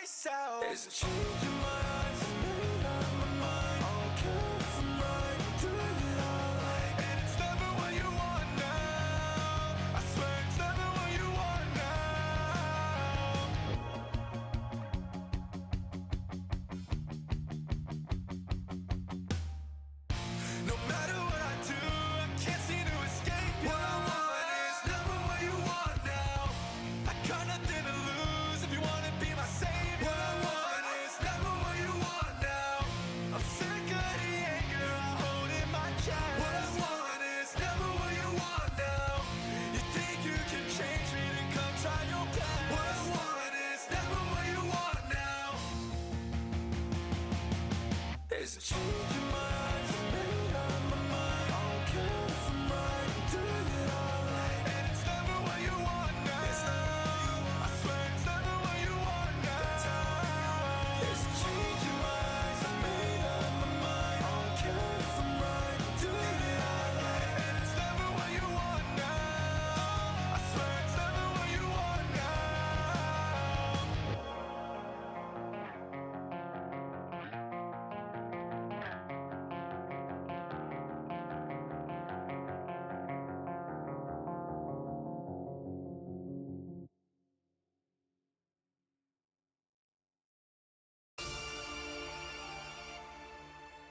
myself. There's a change in my eyes, made up my mind. I'll care from right to the eye. And it's never what you want now. I swear it's never what you want now. No matter what I do, I can't seem to escape you. What I want is never what you want now. I got nothing to lose if you wanna be my savior. What I want is never what you want now. I'm sick of the anger I hold in my chest. What I want is never what you want now. You think you can change me, then come try your best. What I want is never what you want now. There's a change in my eyes, made up my mind. I'll care from right to the eye. And it's never what you want now. It's not. I swear it's never what you want now. There's a change in my eyes, made up my mind. I'll care from right to the eye. And it's never what you want now. I swear it's never what you want now.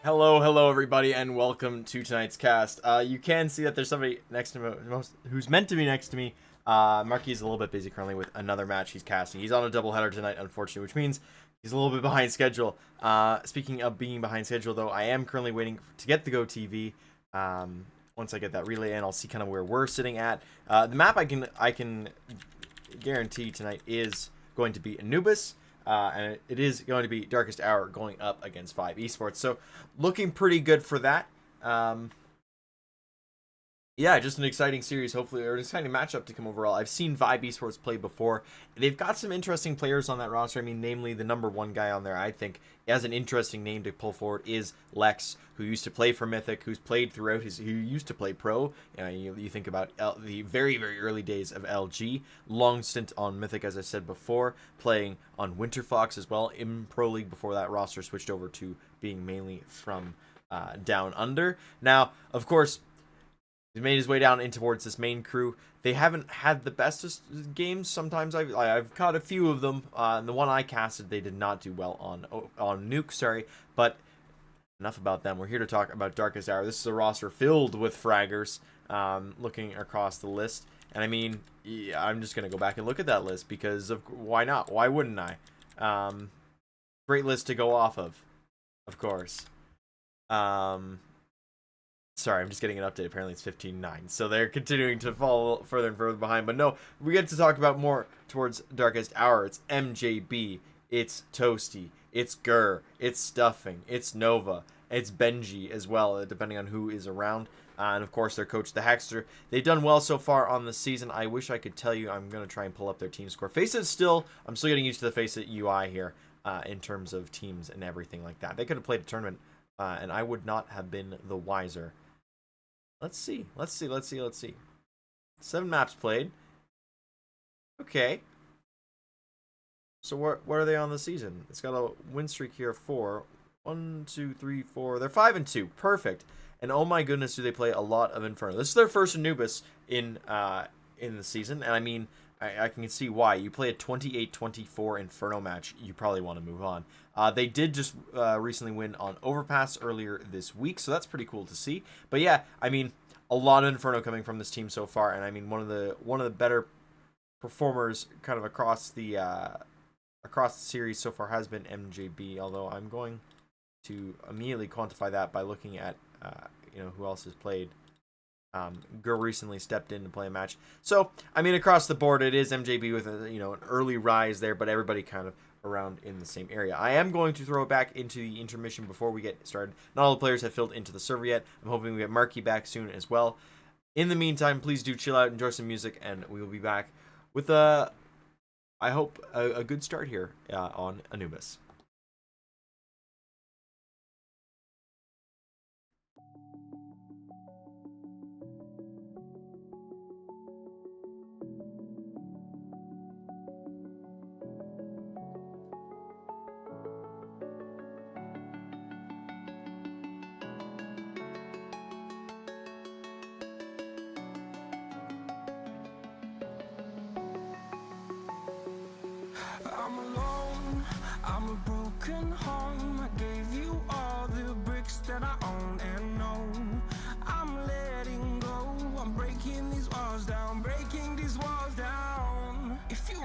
Hello, everybody, and welcome to tonight's cast. You can see that there's somebody next to me who's meant to be next to me. Marky's a little bit busy currently with another match he's casting. He's on a doubleheader tonight, unfortunately, which means he's a little bit behind schedule. Speaking of being behind schedule, though, I am currently waiting to get the Go TV. Once I get that relay in, I'll see kind of where we're sitting at. The map I can guarantee tonight is going to be Anubis. And it is going to be Darkest Hour going up against 5 Esports. So, looking pretty good for that. Yeah, just an exciting series, hopefully, or an exciting matchup to come overall. I've seen Vibe Esports play before. They've got some interesting players on that roster. I mean, namely, the number one guy on there, I think, has an interesting name to pull forward, is Lex, who used to play for Mythic, who's played throughout who used to play Pro. You think about the very, very early days of LG. Long stint on Mythic, as I said before, playing on Winter Fox as well in Pro League before that roster switched over to being mainly from Down Under. Now, of course, he made his way down in towards this main crew. They haven't had the bestest games. Sometimes I've caught a few of them. And the one I casted, they did not do well on Nuke. Sorry, but enough about them. We're here to talk about Darkest Hour. This is a roster filled with fraggers. Looking across the list, and I mean, yeah, I'm just gonna go back and look at that list because why not? Why wouldn't I? Great list to go off of course. Sorry, I'm just getting an update. Apparently it's 15-9. So they're continuing to fall further and further behind. But no, we get to talk about more towards Darkest Hour. It's MJB. It's Toasty. It's Gur. It's Stuffing. It's Nova. It's Benji as well, depending on who is around. And of course, their coach, the Hackster. They've done well so far on the season. I wish I could tell you. I'm going to try and pull up their team score. I'm still getting used to the Faceit UI here in terms of teams and everything like that. They could have played a tournament, and I would not have been the wiser. Let's see. 7 maps played. Okay. So what are they on the season? It's got a win streak here of 4. 1, 2, 3, 4. They're 5-2. Perfect. And oh my goodness, do they play a lot of Inferno. This is their first Anubis in the season, and I mean, I can see why. You play a 28-24 Inferno match, you probably want to move on. They did just recently win on Overpass earlier this week, so that's pretty cool to see. But yeah, I mean, a lot of Inferno coming from this team so far, and I mean, one of the better performers kind of across the series so far has been MJB. Although I'm going to immediately quantify that by looking at who else has played. Gur recently stepped in to play a match. So, I mean, across the board, it is MJB with an early rise there, but everybody kind of around in the same area. I am going to throw it back into the intermission before we get started. Not all the players have filled into the server yet. I'm hoping we get Marky back soon as well. In the meantime, please do chill out, enjoy some music, and we will be back with I hope a good start here on Anubis.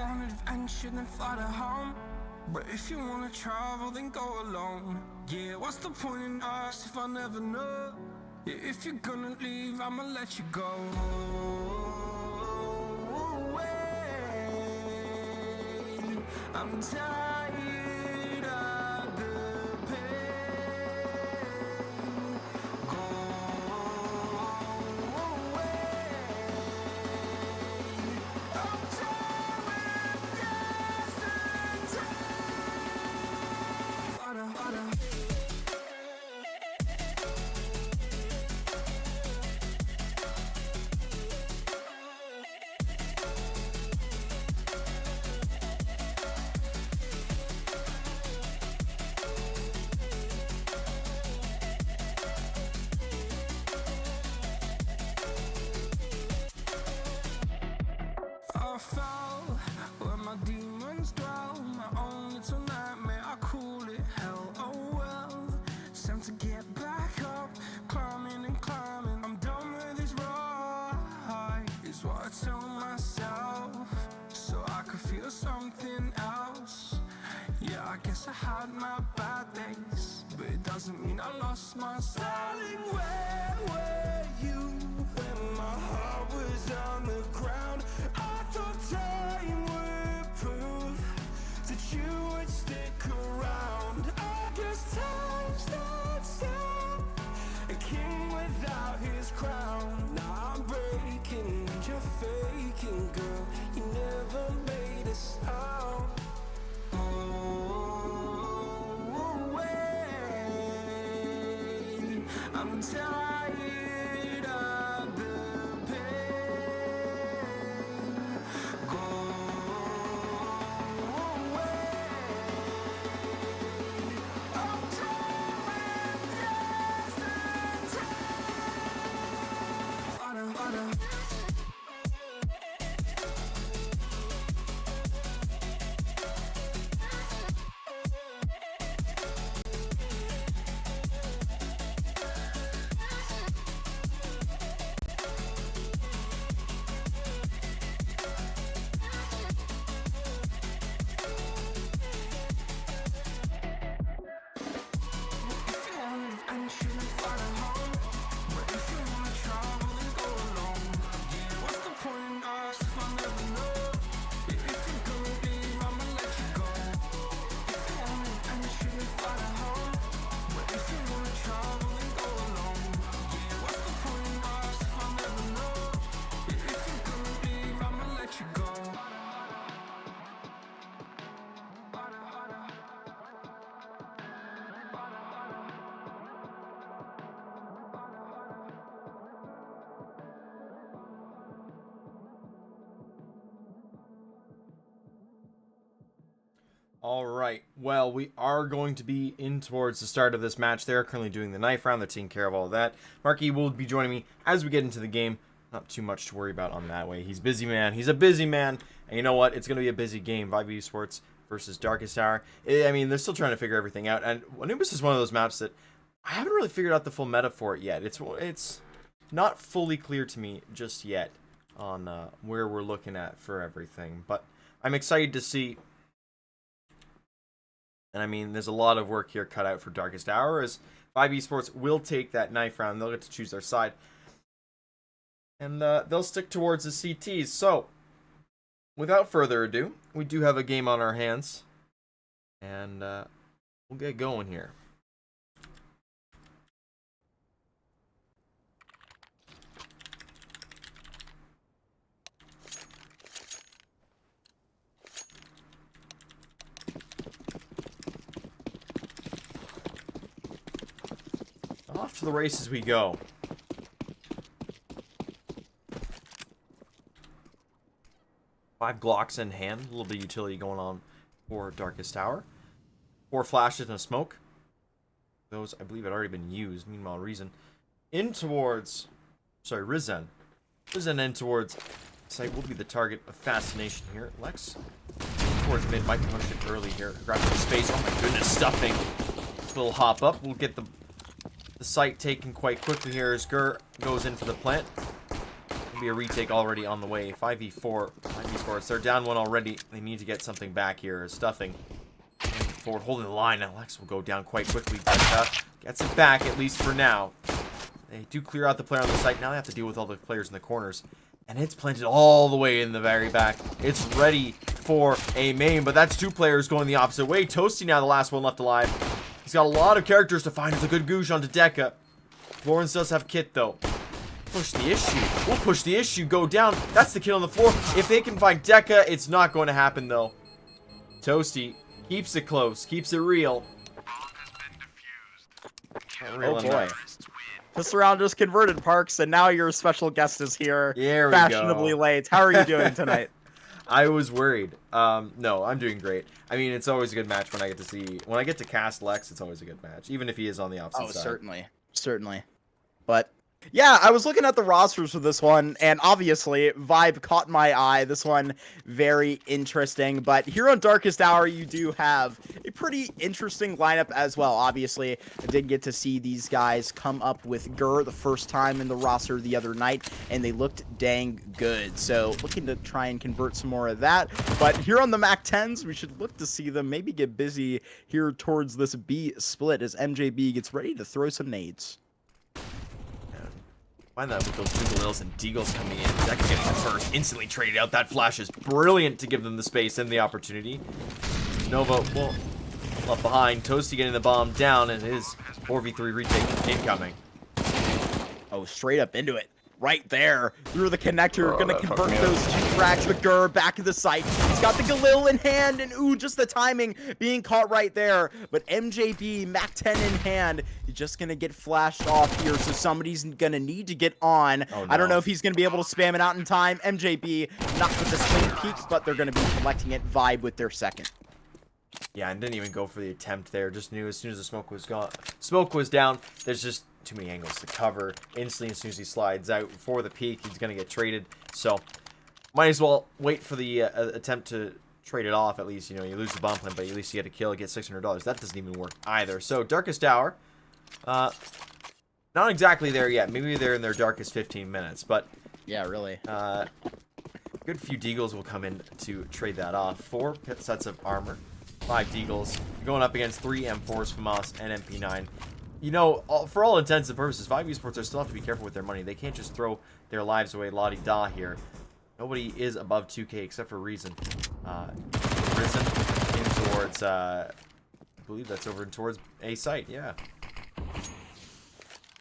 want adventure, then fly to home. But if you wanna travel, then go alone. Yeah, what's the point in us if I never know? Yeah, if you're gonna leave, I'ma let you go. Away. I'm tired of the pain. Go away. I'm tired of yesterday. I fell where my demons dwell. My own little nightmare, I call it hell. Oh well, it's time to get back up. Climbing and climbing, I'm done with this ride, is what I tell myself, so I could feel something else. Yeah, I guess I had my bad days, but it doesn't mean I lost my style. Darling, where were you when my heart was on the ground? I thought time would prove that you would stick around. I guess time stood still, a king without his crown. Now I'm breaking and you're faking, girl. You never made a sound. I'm tired of the pain. Go away. I'm tired of yesterday. All right. Well, we are going to be in towards the start of this match. They're currently doing the knife round. They're taking care of all of that. Marky will be joining me as we get into the game. Not too much to worry about on that way. He's busy, man. He's a busy man. And you know what? It's going to be a busy game. Vibe Esports versus Darkest Hour. I mean, they're still trying to figure everything out. And Anubis is one of those maps that I haven't really figured out the full meta for it yet. It's not fully clear to me just yet on where we're looking at for everything. But I'm excited to see. And I mean, there's a lot of work here cut out for Darkest Hour, as 5 Esports will take that knife round. They'll get to choose their side. And they'll stick towards the CTs. So, without further ado, we do have a game on our hands. And we'll get going here. Off to the races we go. Five Glocks in hand. A little bit of utility going on for Darkest Hour. 4 flashes and a smoke. Those, I believe, had already been used. Meanwhile, Rizzen in towards... Sorry, Rizzen. Rizzen in towards... Site will be the target of fascination here. Lex towards mid. Might punch it early here. Grab some space. Oh my goodness, stuffing. Little hop up. We'll get the site taken quite quickly here as Gur goes in for the plant. There'll be a retake already on the way. 5v4. 5v Esports. They're down one already. They need to get something back here. Stuffing. Forward, holding the line. Now Lex will go down quite quickly, but gets it back, at least for now. They do clear out the player on the site. Now they have to deal with all the players in the corners. And it's planted all the way in the very back. It's ready for a main, but that's 2 players going the opposite way. Toasty now the last one left alive. He's got a lot of characters to find. It's a good goosh onto Deca. Florence does have Kit, though. Push the issue. We'll push the issue. Go down. That's the kill on the floor. If they can find Deca, it's not going to happen, though. Toasty keeps it close. Keeps it real. Oh, boy. This round just converted, Parks, and now your special guest is here. There we fashionably go. late. How are you doing tonight? I was worried. No, I'm doing great. I mean, it's always a good match when I get to cast Lex. It's always a good match, even if he is on the opposite side. Oh, certainly. But yeah, I was looking at the rosters for this one, and obviously, Vibe caught my eye. This one, very interesting. But here on Darkest Hour, you do have a pretty interesting lineup as well. Obviously, I did get to see these guys come up with Gur the first time in the roster the other night, and they looked dang good. So, looking to try and convert some more of that. But here on the MAC-10s, we should look to see them maybe get busy here towards this B split as MJB gets ready to throw some nades. Find that with those Dougalils and Deagles coming in. Deca getting the first, instantly traded out. That flash is brilliant to give them the space and the opportunity. Nova, well, left behind. Toasty getting the bomb down, and his 4v3 retake incoming. Oh, straight up into it. Right there, through the connector, gonna convert those 2 frags with Gur back to the site. He's got the Galil in hand, and ooh, just the timing being caught right there. But MJB, MAC-10 in hand, he's just gonna get flashed off here, so somebody's gonna need to get on. Oh, no. I don't know if he's gonna be able to spam it out in time. MJB, not with the swing peak, but they're gonna be collecting it. Vibe with their second. Yeah, and didn't even go for the attempt there. Just knew as soon as the smoke was down, there's just too many angles to cover. Instantly, as soon as he slides out for the peak, he's going to get traded. So, might as well wait for the attempt to trade it off. At least, you know, you lose the bomb plan, but at least you get a kill, get $600. That doesn't even work either. So, Darkest Hour, not exactly there yet. Maybe they're in their darkest 15 minutes, but yeah, really. Good few Deagles will come in to trade that off. 4 sets of armor, 5 Deagles, going up against 3 M4s, FAMAS, and MP9. You know, for all intents and purposes, Vibe Esports still have to be careful with their money. They can't just throw their lives away la-di-da here. Nobody is above 2K except for Reason. Risen in towards, I believe that's over towards A site, yeah.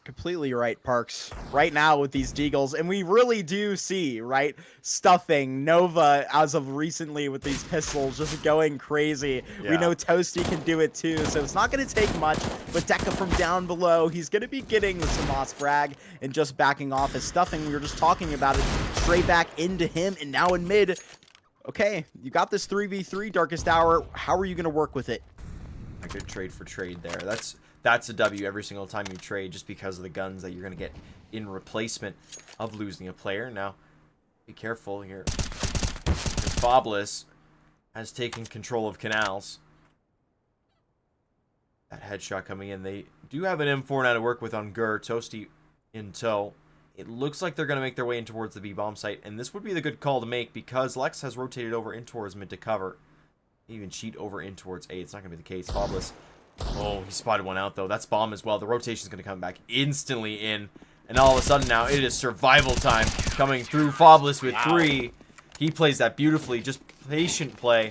Completely right, Parks. Right now with these Deagles, and we really do see, right, stuffing Nova as of recently with these pistols just going crazy. Yeah. We know Toasty can do it too, so it's not going to take much, but Deca from down below, he's going to be getting the Samas frag and just backing off his stuffing. We were just talking about it, straight back into him, and now in mid. Okay, you got this 3v3 Darkest Hour. How are you going to work with it? A good trade for trade there. That's a W every single time you trade, just because of the guns that you're going to get in replacement of losing a player. Now, be careful here. Foblis has taken control of Canals. That headshot coming in. They do have an M4 now to work with on Gur. Toasty in tow. It looks like they're going to make their way in towards the B-bomb site, and this would be the good call to make because Lex has rotated over in towards mid to cover. Even cheat over in towards A. It's not going to be the case. Foblis. Oh, he spotted one out, though. That's bomb as well. The rotation's going to come back instantly in. And all of a sudden now, it is survival time coming through. Foblis with 3. He plays that beautifully. Just patient play.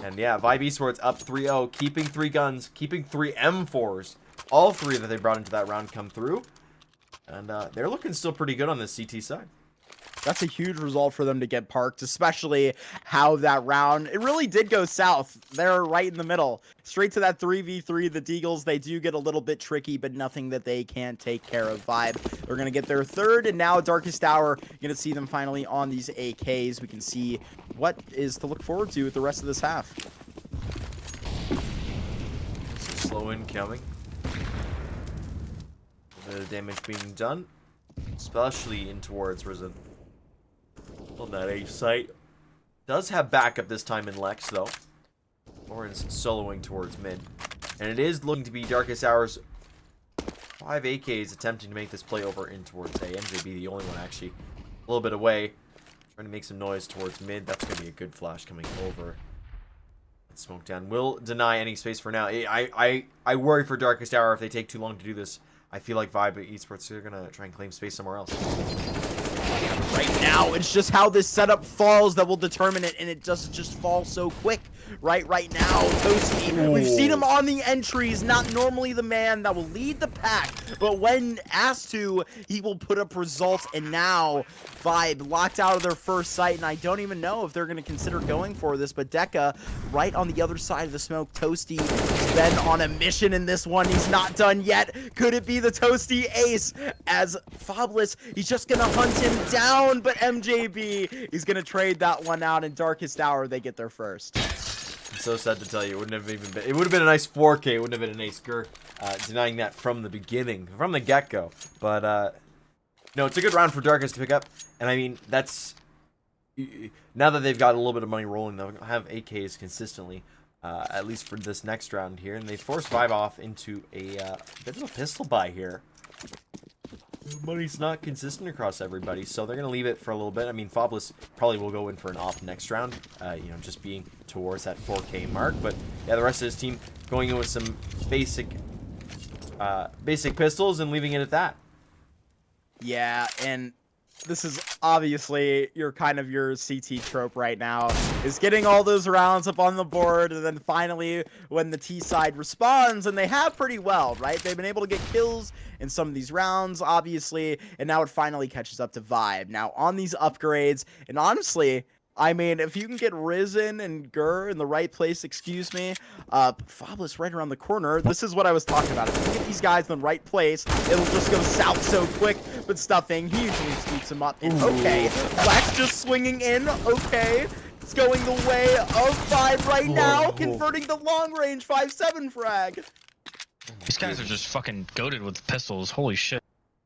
And yeah, Vibe Esports up 3-0. Keeping 3 guns. Keeping 3 M4s. All 3 that they brought into that round come through. And they're looking still pretty good on the CT side. That's a huge result for them to get parked, especially how that round, it really did go south. They're right in the middle. Straight to that 3v3, the Deagles, they do get a little bit tricky, but nothing that they can't take care of. Vibe, they're going to get their third, and now Darkest Hour, you're going to see them finally on these AKs. We can see what is to look forward to with the rest of this half. Slow incoming. A bit of damage being done, especially in towards Risen. On that A site. Does have backup this time in Lex, though. Lawrence soloing towards mid. And it is looking to be Darkest Hour's 5 AKs attempting to make this play over in towards A. MJB the only one, actually. A little bit away. Trying to make some noise towards mid. That's going to be a good flash coming over. Smoke down will deny any space for now. I worry for Darkest Hour if they take too long to do this. I feel like Vibe Esports are going to try and claim space somewhere else. Right now, it's just how this setup falls that will determine it, and it doesn't just fall so quick. Right now, Toasty, we've seen him on the entries, not normally the man that will lead the pack, but when asked to, he will put up results, and now Vibe locked out of their first sight, and I don't even know if they're going to consider going for this, but Deka, right on the other side of the smoke, Toasty has been on a mission in this one. He's not done yet. Could it be the Toasty ace? As Fabless, he's just going to hunt him down, but MJB, he's going to trade that one out, in Darkest Hour, they get their first. I'm so sad to tell you, it wouldn't have even been. It would have been a nice 4K. It wouldn't have been an ace. Gur denying that from the beginning, from the get-go. But no, it's a good round for Darkest to pick up. And I mean, that's now that they've got a little bit of money rolling, they'll have AKs consistently, at least for this next round here. And they force Vibe off into a bit of a pistol buy here. Money's not consistent across everybody, so they're going to leave it for a little bit. I mean, Fabless probably will go in for an op next round, you know, just being towards that 4K mark. But, yeah, the rest of his team going in with some basic pistols and leaving it at that. Yeah, and this is obviously your CT trope right now, is getting all those rounds up on the board, and then finally when the T side responds, and they have pretty well, right? They've been able to get kills in some of these rounds, obviously, and now it finally catches up to Vibe. Now on these upgrades, and honestly, I mean, if you can get Risen and Gur in the right place, excuse me, Fabless right around the corner, this is what I was talking about. If you can get these guys in the right place, it'll just go south so quick. But Stuffing, he usually sweeps him up. And okay, Black's just swinging in. Okay, it's going the way of Vibe right now, converting the long-range 5-7 frag. These guys are just fucking goated with pistols. Holy shit.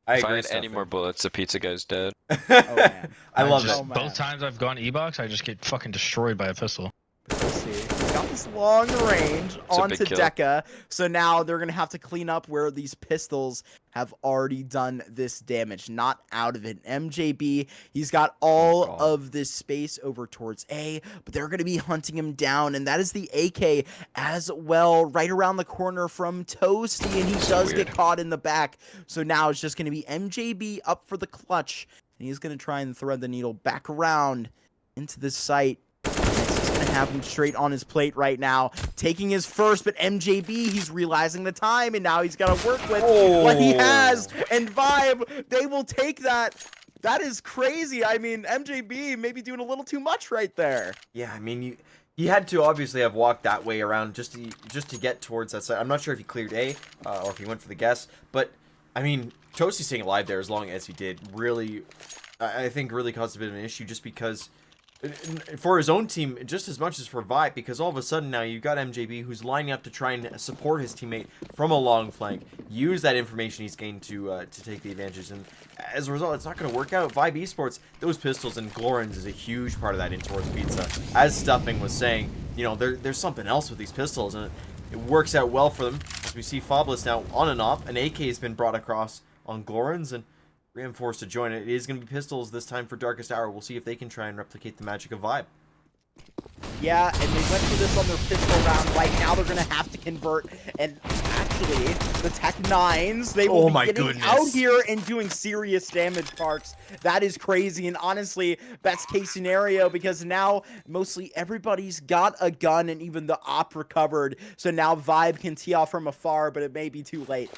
If I had any more bullets, the pizza guy's dead. Oh, man. I love just, it. Both times I've gone E-box, I just get fucking destroyed by a pistol. Let's see. He's got this long range onto Deka, so now they're going to have to clean up where these pistols have already done this damage. Not out of it. MJB, he's got all of this space over towards A, but they're going to be hunting him down, and that is the AK as well, right around the corner from Toasty, and he does get caught in the back. So now it's just going to be MJB up for the clutch, and he's going to try and thread the needle back around into this site. Have him straight on his plate right now, taking his first, but MJB, he's realizing the time, and now he's got to work with what he has, and Vibe, they will take that. That is crazy. I mean, MJB maybe doing a little too much right there. Yeah, I mean, he had to obviously have walked that way around just to get towards that side. I'm not sure if he cleared A or if he went for the guess, but I mean, Toasty staying alive there as long as he did really, I think, really caused a bit of an issue, just because for his own team just as much as for Vibe, because all of a sudden now you've got MJB who's lining up to try and support his teammate from a long flank, use that information he's gained to take the advantage, and as a result it's not going to work out. Vibe Esports, those pistols and Glorins is a huge part of that in towards pizza. As Stuffing was saying, you know, there's something else with these pistols, and it works out well for them, as we see Fabless now on and off. An AK has been brought across on Glorins, and reinforced to join it. It is going to be pistols this time for Darkest Hour. We'll see if they can try and replicate the magic of Vibe. Yeah, and they went for this on their pistol round. Right now they're going to have to convert. And actually, the Tech 9s, they will be getting out here and doing serious damage, Parks. That is crazy. And honestly, best case scenario, because now mostly everybody's got a gun, and even the op recovered. So now Vibe can tee off from afar, but it may be too late.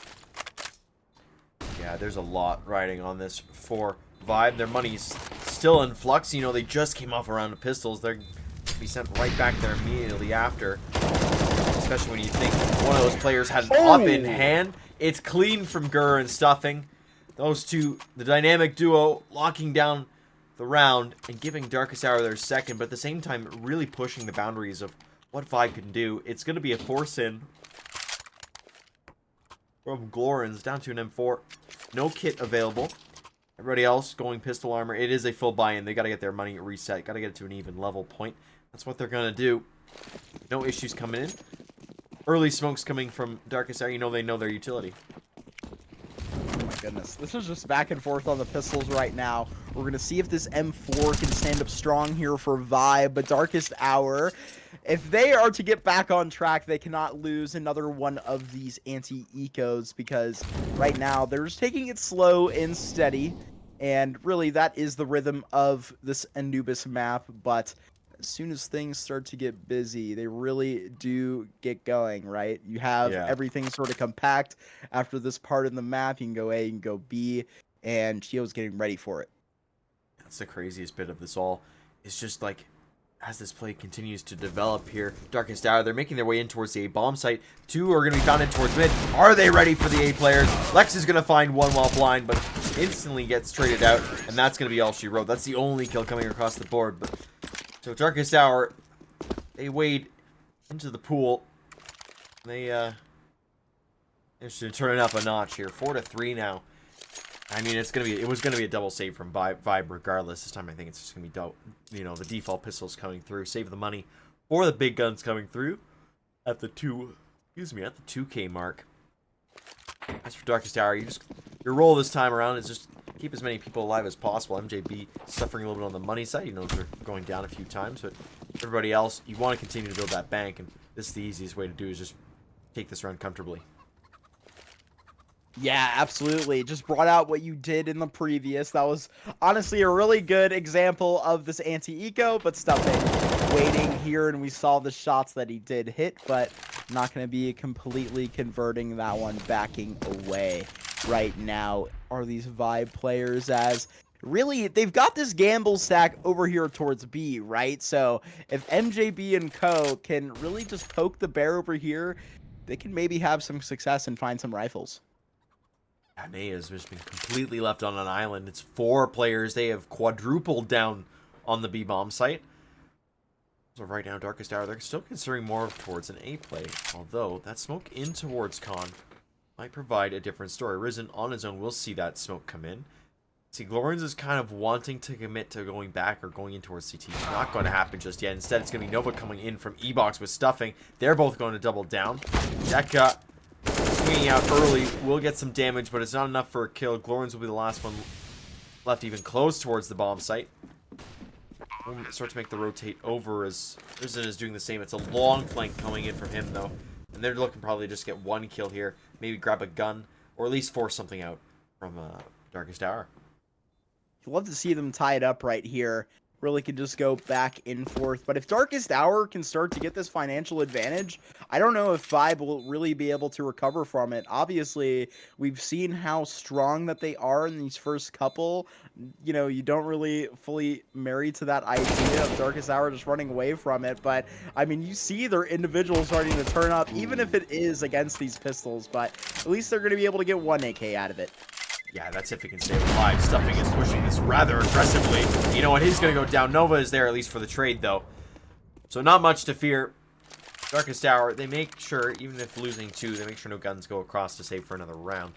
Yeah, there's a lot riding on this for Vibe. Their money's still in flux. You know, they just came off a round of pistols. They're going to be sent right back there immediately after. Especially when you think one of those players had an op in hand. It's clean from Gur and Stuffing. Those two, the dynamic duo, locking down the round and giving Darkest Hour their second, but at the same time really pushing the boundaries of what Vibe can do. It's going to be a force in from Glorins down to an M4. No kit available. Everybody else going pistol armor. It is a full buy-in. They got to get their money reset. Got to get it to an even level point. That's what they're going to do. No issues coming in. Early smokes coming from Darkest Hour. You know they know their utility. Oh my goodness. This is just back and forth on the pistols right now. We're going to see if this M4 can stand up strong here for Vibe, but Darkest Hour, if they are to get back on track, they cannot lose another one of these anti-ecos, because right now they're just taking it slow and steady, and really that is the rhythm of this Anubis map. But as soon as things start to get busy, they really do get going, right? You have everything sort of compact after this part of the map. You can go A, you can go B, and Chio's getting ready for it. That's the craziest bit of this all. It's just like, as this play continues to develop here, Darkest Hour, they're making their way in towards the A bomb site. 2 are going to be found in towards mid. Are they ready for the A players? Lex is going to find one while blind, but instantly gets traded out, and that's going to be all she wrote. That's the only kill coming across the board. But so Darkest Hour, they wade into the pool. They're turning up a notch here. 4-3 now. I mean, it was gonna be a double save from Vibe regardless. This time I think it's just gonna be the default pistols coming through, save the money, or the big guns coming through at the 2K mark. As for Darkest Hour, your role this time around is just keep as many people alive as possible. MJB suffering a little bit on the money side. They're going down a few times, but everybody else, you want to continue to build that bank, and this is the easiest way to do is just take this round comfortably. Yeah, absolutely. Just brought out what you did in the previous. That was honestly a really good example of this anti-eco, but stuffing. Waiting here, and we saw the shots that he did hit, but not going to be completely converting that one, backing away. Right now are these Vibe players, as really they've got this gamble stack over here towards B, right? So if MJB and co can really just poke the bear over here, they can maybe have some success and find some rifles. ESEA has just been completely left on an island. It's 4 players. They have quadrupled down on the B bomb site. So right now, Darkest Hour, they're still considering more towards an A play. Although that smoke in towards Con might provide a different story. Risen on his own will see that smoke come in. See, Glorians is kind of wanting to commit to going back or going in towards CT. Not going to happen just yet. Instead, it's going to be Nova coming in from E-Box with stuffing. They're both going to double down. Deca swinging out early will get some damage, but it's not enough for a kill. Glorians will be the last one left even close towards the bomb site. We'll start to make the rotate over as Risen is doing the same. It's a long flank coming in from him, though. And they're looking probably just get one kill here. Maybe grab a gun, or at least force something out from Darkest Hour. You'd love to see them tie it up right here. Really could just go back and forth. But if Darkest Hour can start to get this financial advantage, I don't know if Vibe will really be able to recover from it. Obviously, we've seen how strong that they are in these first couple. You don't really fully marry to that idea of Darkest Hour just running away from it. But, I mean, you see their individuals starting to turn up, even if it is against these pistols. But at least they're going to be able to get 1 AK out of it. Yeah, that's if he can stay alive. Stuffing is pushing this rather aggressively. You know what? He's going to go down. Nova is there, at least for the trade, though. So not much to fear. Darkest Hour, they make sure, even if losing 2, they make sure no guns go across to save for another round.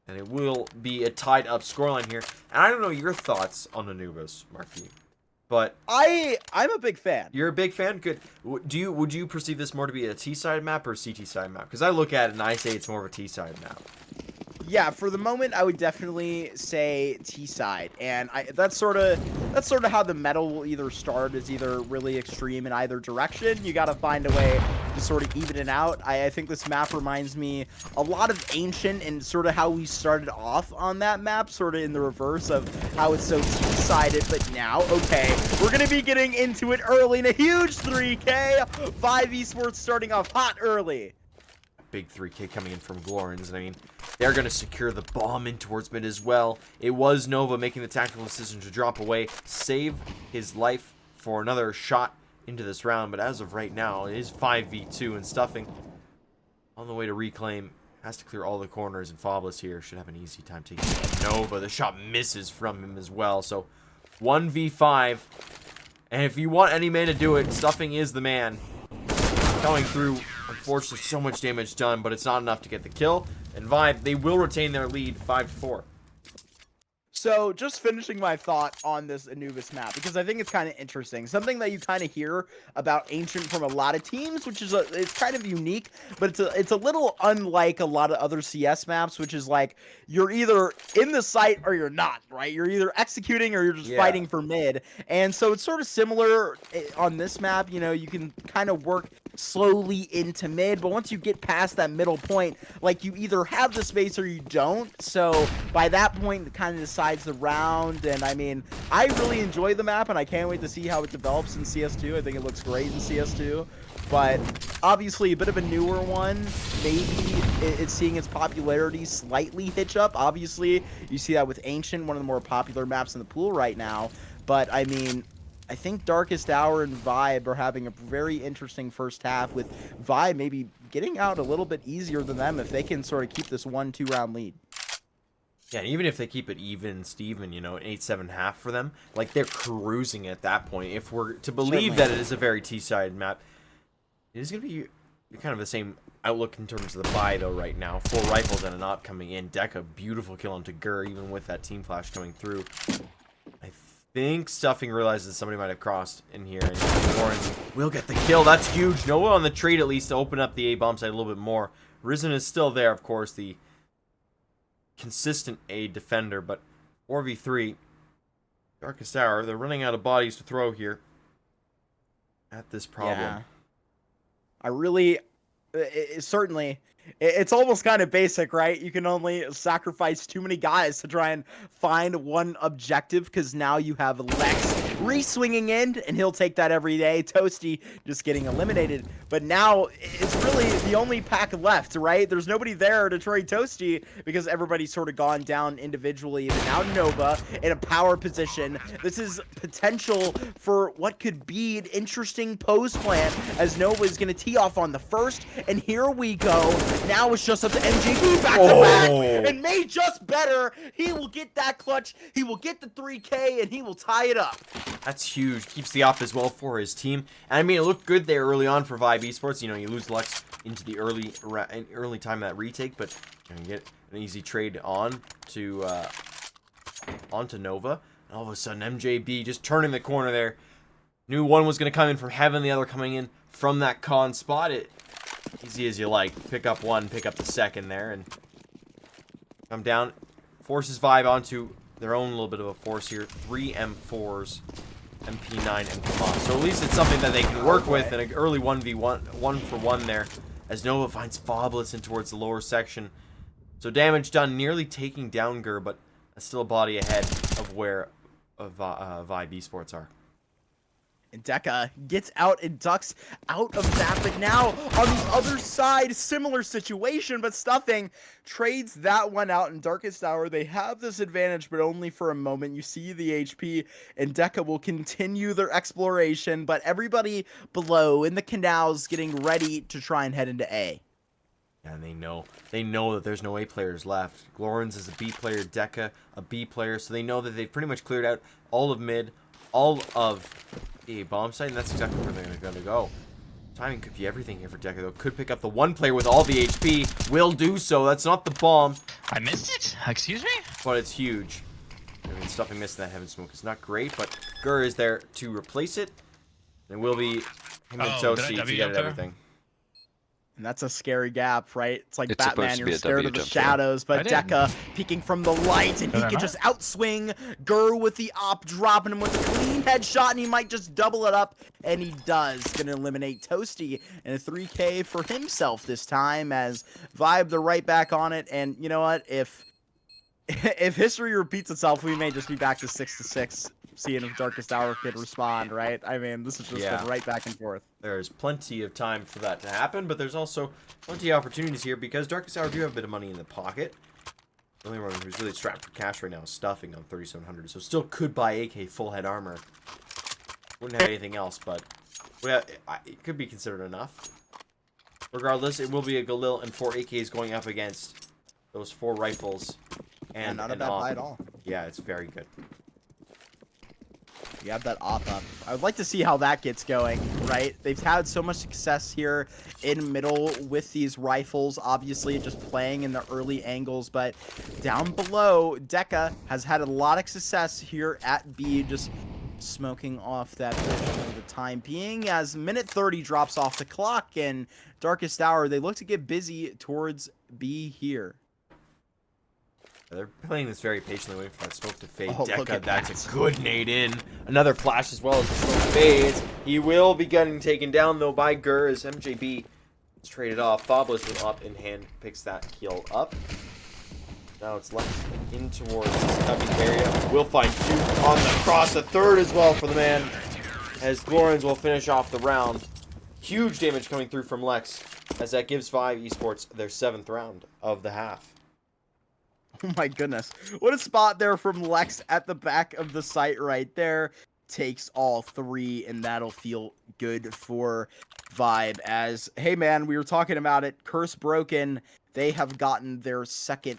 And it will be a tied-up scoreline here. And I don't know your thoughts on Anubis, Marky, but I'm a big fan. You're a big fan? Good. Would you perceive this more to be a T-side map or a CT-side map? Because I look at it and I say it's more of a T-side map. Yeah, for the moment, I would definitely say T-side, and that's sort of how the meta will either start, is either really extreme in either direction. You got to find a way to sort of even it out. I think this map reminds me a lot of Ancient and sort of how we started off on that map, sort of in the reverse of how it's so T-sided. But now, okay, we're gonna be getting into it early in a huge 3K. 5 Esports starting off hot early. Big 3K coming in from Glorians, and I mean, they're going to secure the bomb in towards mid as well. It was Nova making the tactical decision to drop away, save his life for another shot into this round, but as of right now, it is 5v2, and Stuffing on the way to reclaim, has to clear all the corners, and Fabulous here should have an easy time taking Nova. The shot misses from him as well, so 1v5, and if you want any man to do it, Stuffing is the man. Going through, unfortunately, so much damage done, but it's not enough to get the kill. And Vibe, they will retain their lead 5-4. So, just finishing my thought on this Anubis map, because I think it's kind of interesting. Something that you kind of hear about Ancient from a lot of teams, which is it's kind of unique, but it's a little unlike a lot of other CS maps, which is like you're either in the site or you're not, right? You're either executing or you're just fighting for mid. And so it's sort of similar on this map. You know, you can kind of work slowly into mid, but once you get past that middle point, like you either have the space or you don't. So by that point, it kind of decides the round. And I mean, I really enjoy the map, and I can't wait to see how it develops in CS2. I think it looks great in CS2, but obviously a bit of a newer one. Maybe it's seeing its popularity slightly hitch up. Obviously, you see that with Ancient, one of the more popular maps in the pool right now. But I mean, I think Darkest Hour and Vibe are having a very interesting first half, with Vibe maybe getting out a little bit easier than them if they can sort of keep this 1-2 round lead. Yeah, and even if they keep it even, Steven, you know, an 8-7 half for them, like they're cruising at that point. If we're to believe that it is a very T-sided map, it is going to be kind of the same outlook in terms of the buy, though, right now. 4 rifles and an op coming in. Deca, beautiful kill onto Gur, even with that team flash coming through. I think Stuffing realizes somebody might have crossed in here, and Warren will get the kill. That's huge. Noah on the trade, at least, to open up the A-bomb side a little bit more. Risen is still there, of course, the consistent A defender, but 4v3. Darkest Hour, they're running out of bodies to throw here at this problem. Yeah. I really, certainly, it's almost kind of basic, right? You can only sacrifice too many guys to try and find one objective, because now you have Lex re-swinging in, and he'll take that every day. Toasty just getting eliminated. But now it's really the only pack left, right? There's nobody there to trade Toasty because everybody's sort of gone down individually. But now Nova in a power position. This is potential for what could be an interesting pose plan, as Nova is going to tee off on the first. And here we go. Now it's just up to MJB back to back. And May just better. He will get that clutch. He will get the 3K, and he will tie it up. That's huge. Keeps the op as well for his team. And I mean, it looked good there early on for Vibe Esports. You know, you lose Lux into the early time of that retake, but you can get an easy trade on to onto Nova. And all of a sudden, MJB just turning the corner there. Knew one was going to come in from heaven, the other coming in from that con spot. It easy as you like. Pick up one, pick up the second there, and come down. Forces Vibe onto their own little bit of a force here. 3 M4s, MP9, and Kama. So at least it's something that they can work with in an early 1v1, 1-for-1 there, as Nova finds Foblets in towards the lower section. So damage done, nearly taking down Gur, but still a body ahead of where Vibe Esports are. And Deca gets out and ducks out of that, but now on the other side, similar situation, but Stuffing trades that one out in Darkest Hour. They have this advantage, but only for a moment. You see the HP, and Deca will continue their exploration, but everybody below in the canals getting ready to try and head into A. And they know that there's no A players left. Glorens is a B player, Deca a B player, so they know that they've pretty much cleared out all of mid, all of the bomb site, and that's exactly where they're going to go. Timing could be everything here for Deca, though. Could pick up the one player with all the HP. Will do so. That's not the bomb. I missed it? Excuse me? But it's huge. I mean, Stuffing missing that heaven smoke is not great, but Gur is there to replace it. It will be him and Toasty to get everything. And that's a scary gap, right? It's like It's Batman, you're scared of the jump shadows, but Deca peeking from the light, and he can just outswing Gur with the op, dropping him with a clean headshot, and he might just double it up, and he does. Gonna eliminate Toasty, and a 3K for himself this time, as Vibe, they're right back on it, and you know what? If history repeats itself, we may just be back to 6-6, seeing if Darkest Hour could respond, right? I mean, this is just been right back and forth. There's plenty of time for that to happen, but there's also plenty of opportunities here because Darkest Hour do have a bit of money in the pocket. The only one who's really strapped for cash right now is Stuffing on 3,700, so still could buy AK full head armor. Wouldn't have anything else, but it could be considered enough. Regardless, it will be a Galil and 4 AKs going up against those 4 rifles. And not a bad buy at all. Yeah, it's very good. You have that op up. I would like to see how that gets going, right? They've had so much success here in middle with these rifles, obviously just playing in the early angles, but down below, Deca has had a lot of success here at B, just smoking off that vision for the time being as minute 30 drops off the clock and Darkest Hour, they look to get busy towards B here. They're playing this very patiently, waiting for that smoke to fade. Oh, look Deca, at that's that. a good nade in. Another flash as well as the smoke fades. He will be getting taken down, though, by Gur as MJB is traded off. Fabulous with up in hand, picks that kill up. Now it's left in towards this cubby area. We'll find two on the cross. The third as well for the man, as Glorans will finish off the round. Huge damage coming through from Lex, as that gives Vive Esports their 7th round of the half. Oh my goodness. What a spot there from Lex at the back of the site right there. Takes all 3, and that'll feel good for Vibe as, hey man, we were talking about it. Curse broken. They have gotten their 2nd,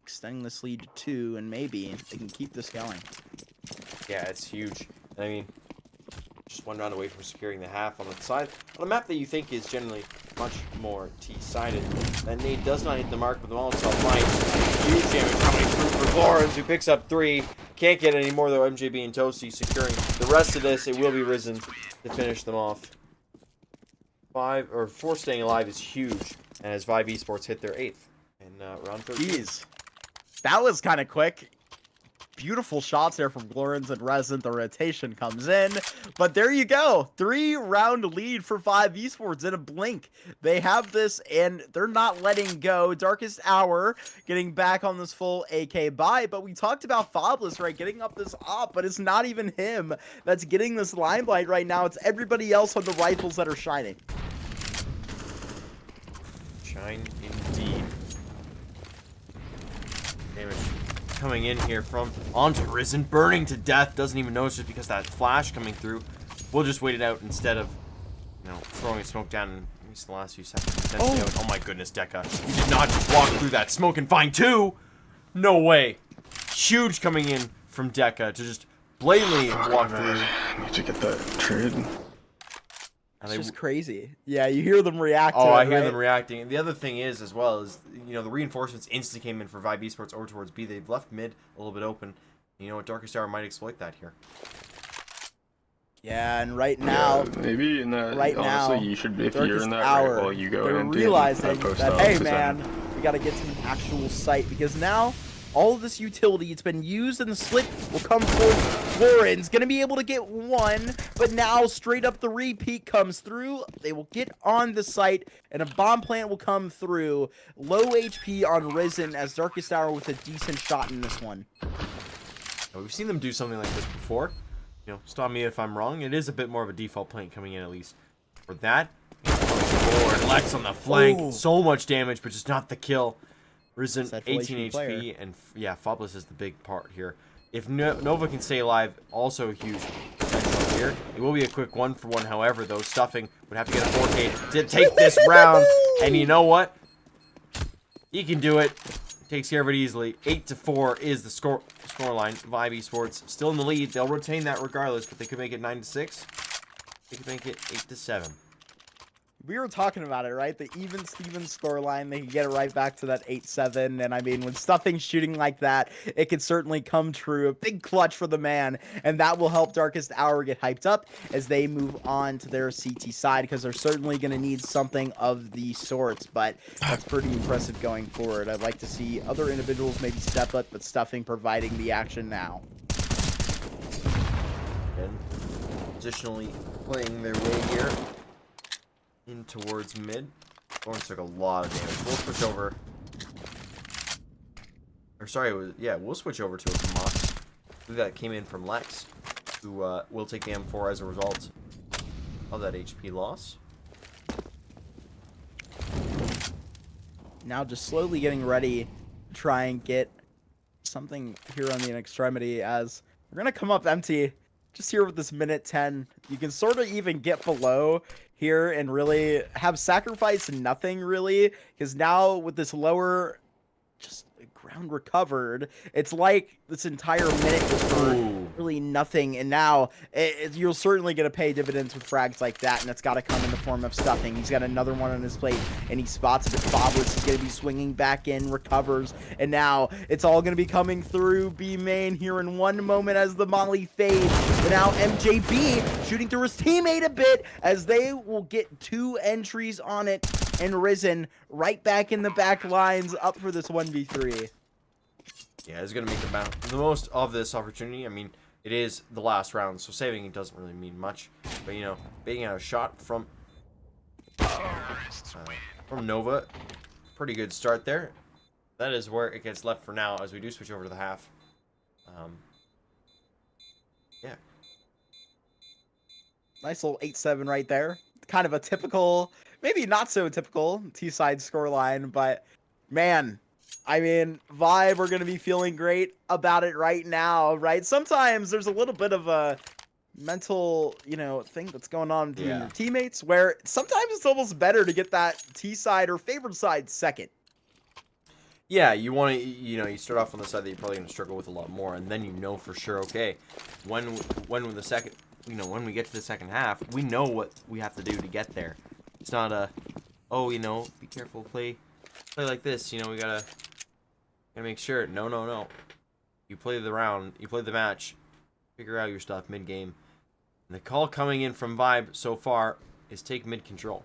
extending this lead to 2, and maybe they can keep this going. Yeah, it's huge. I mean, just 1 round away from securing the half on the side. On a map that you think is generally much more T-sided. That nade does not hit the mark, but the Molotov might. Huge damage coming through for Glorans, who picks up 3. Can't get any more, though. MJB and Toasty securing the rest of this. It will be Risen to finish them off. 4 staying alive is huge, and as Vive Esports hit their 8th in round 13. Jeez. That was kind of quick. Beautiful shots there from Glorans and Resin. The rotation comes in. But there you go. 3-round lead for Vive Esports in a blink. They have this, and they're not letting go. Darkest Hour getting back on this full AK buy. But we talked about Fabulous, right? Getting up this op, but it's not even him that's getting this limelight right now. It's everybody else on the rifles that are shining. Shine indeed. Damage coming in here from onto Risen, burning to death. Doesn't even notice just because that flash coming through. We'll just wait it out instead of, throwing a smoke down in the last few seconds. Oh my goodness, Deca. You did not just walk through that smoke and find 2. No way. Huge coming in from Deca to just blatantly walk through. I need to get that trade. It's just crazy. Yeah, you hear them react to it, I hear right? them reacting. The other thing is, as well, is, the reinforcements instantly came in for Vive Esports over towards B. They've left mid a little bit open. You know what? Darkest Hour might exploit that here. Yeah, and right now, yeah, maybe in that, right honestly, now, you should, if Darkest you're in that Hour, right while you go they're in, realizing post that, up, hey 'cause man, then- we gotta get to an actual site, because now, all of this utility, it's been used, and the split will come for Warren's gonna be able to get 1, but now straight up the repeat comes through. They will get on the site, and a bomb plant will come through. Low HP on Risen as Darkest Hour with a decent shot in this one. We've seen them do something like this before. Stop me if I'm wrong. It is a bit more of a default plant coming in, at least. For that, forward, Lex on the flank. Ooh. So much damage, but just not the kill. Risen, It's that full 18 HP player. HP, and yeah, Fabulous is the big part here. If Nova can stay alive, also huge potential here. It will be a quick 1-for-1, however, though. Stuffing would have to get a 4K to take this round. And you know what? He can do it. Takes care of it easily. 8-4 is the scoreline. Vive Esports still in the lead. They'll retain that regardless, but they could make it 9-6. They could make it 8-7. We were talking about it, right? The even Steven scoreline, they can get it right back to that 8-7. And I mean, when Stuffing's shooting like that, it could certainly come true. A big clutch for the man, and that will help Darkest Hour get hyped up as they move on to their CT side, because they're certainly going to need something of the sorts. But that's pretty impressive going forward. I'd like to see other individuals maybe step up, but Stuffing providing the action now. And positionally playing their way here in towards mid. Thorns took a lot of damage. We'll switch over. Or sorry, we'll switch over to a Kamas. That came in from Lex, who will take the M4 as a result of that HP loss. Now just slowly getting ready to try and get something here on the extremity, as we're going to come up empty just here with this minute 10. You can sort of even get below here and really have sacrificed nothing, really, because now with this lower, just ground recovered. It's like this entire minute was for really nothing, and now you're certainly going to pay dividends with frags like that, and it's got to come in the form of stuffing. He's got another one on his plate, and he spots it at Fobless. He's going to be swinging back in, recovers, and now it's all going to be coming through B main here in one moment as the molly fades. But now MJB shooting through his teammate a bit as they will get 2 entries on it, and Risen right back in the back lines up for this 1v3. Yeah, it's going to make the most of this opportunity. I mean, it is the last round, so saving it doesn't really mean much. But, you know, being out a shot from Nova, pretty good start there. That is where it gets left for now as we do switch over to the half. Yeah. Nice little 8-7 right there. Kind of a typical, maybe not so typical T-side scoreline, but man, I mean, Vibe are going to be feeling great about it right now, right? Sometimes there's a little bit of a mental, you know, thing that's going on between your teammates where sometimes it's almost better to get that T-side or favored side second. Yeah, you want to, you know, you start off on the side that you're probably going to struggle with a lot more, and then you know for sure, okay, when the second, you know, when we get to the second half, we know what we have to do to get there. It's not a, oh, you know, be careful, play like this, you know, we gotta make sure. No. You play the round, you play the match, figure out your stuff mid-game. And the call coming in from Vibe so far is take mid control.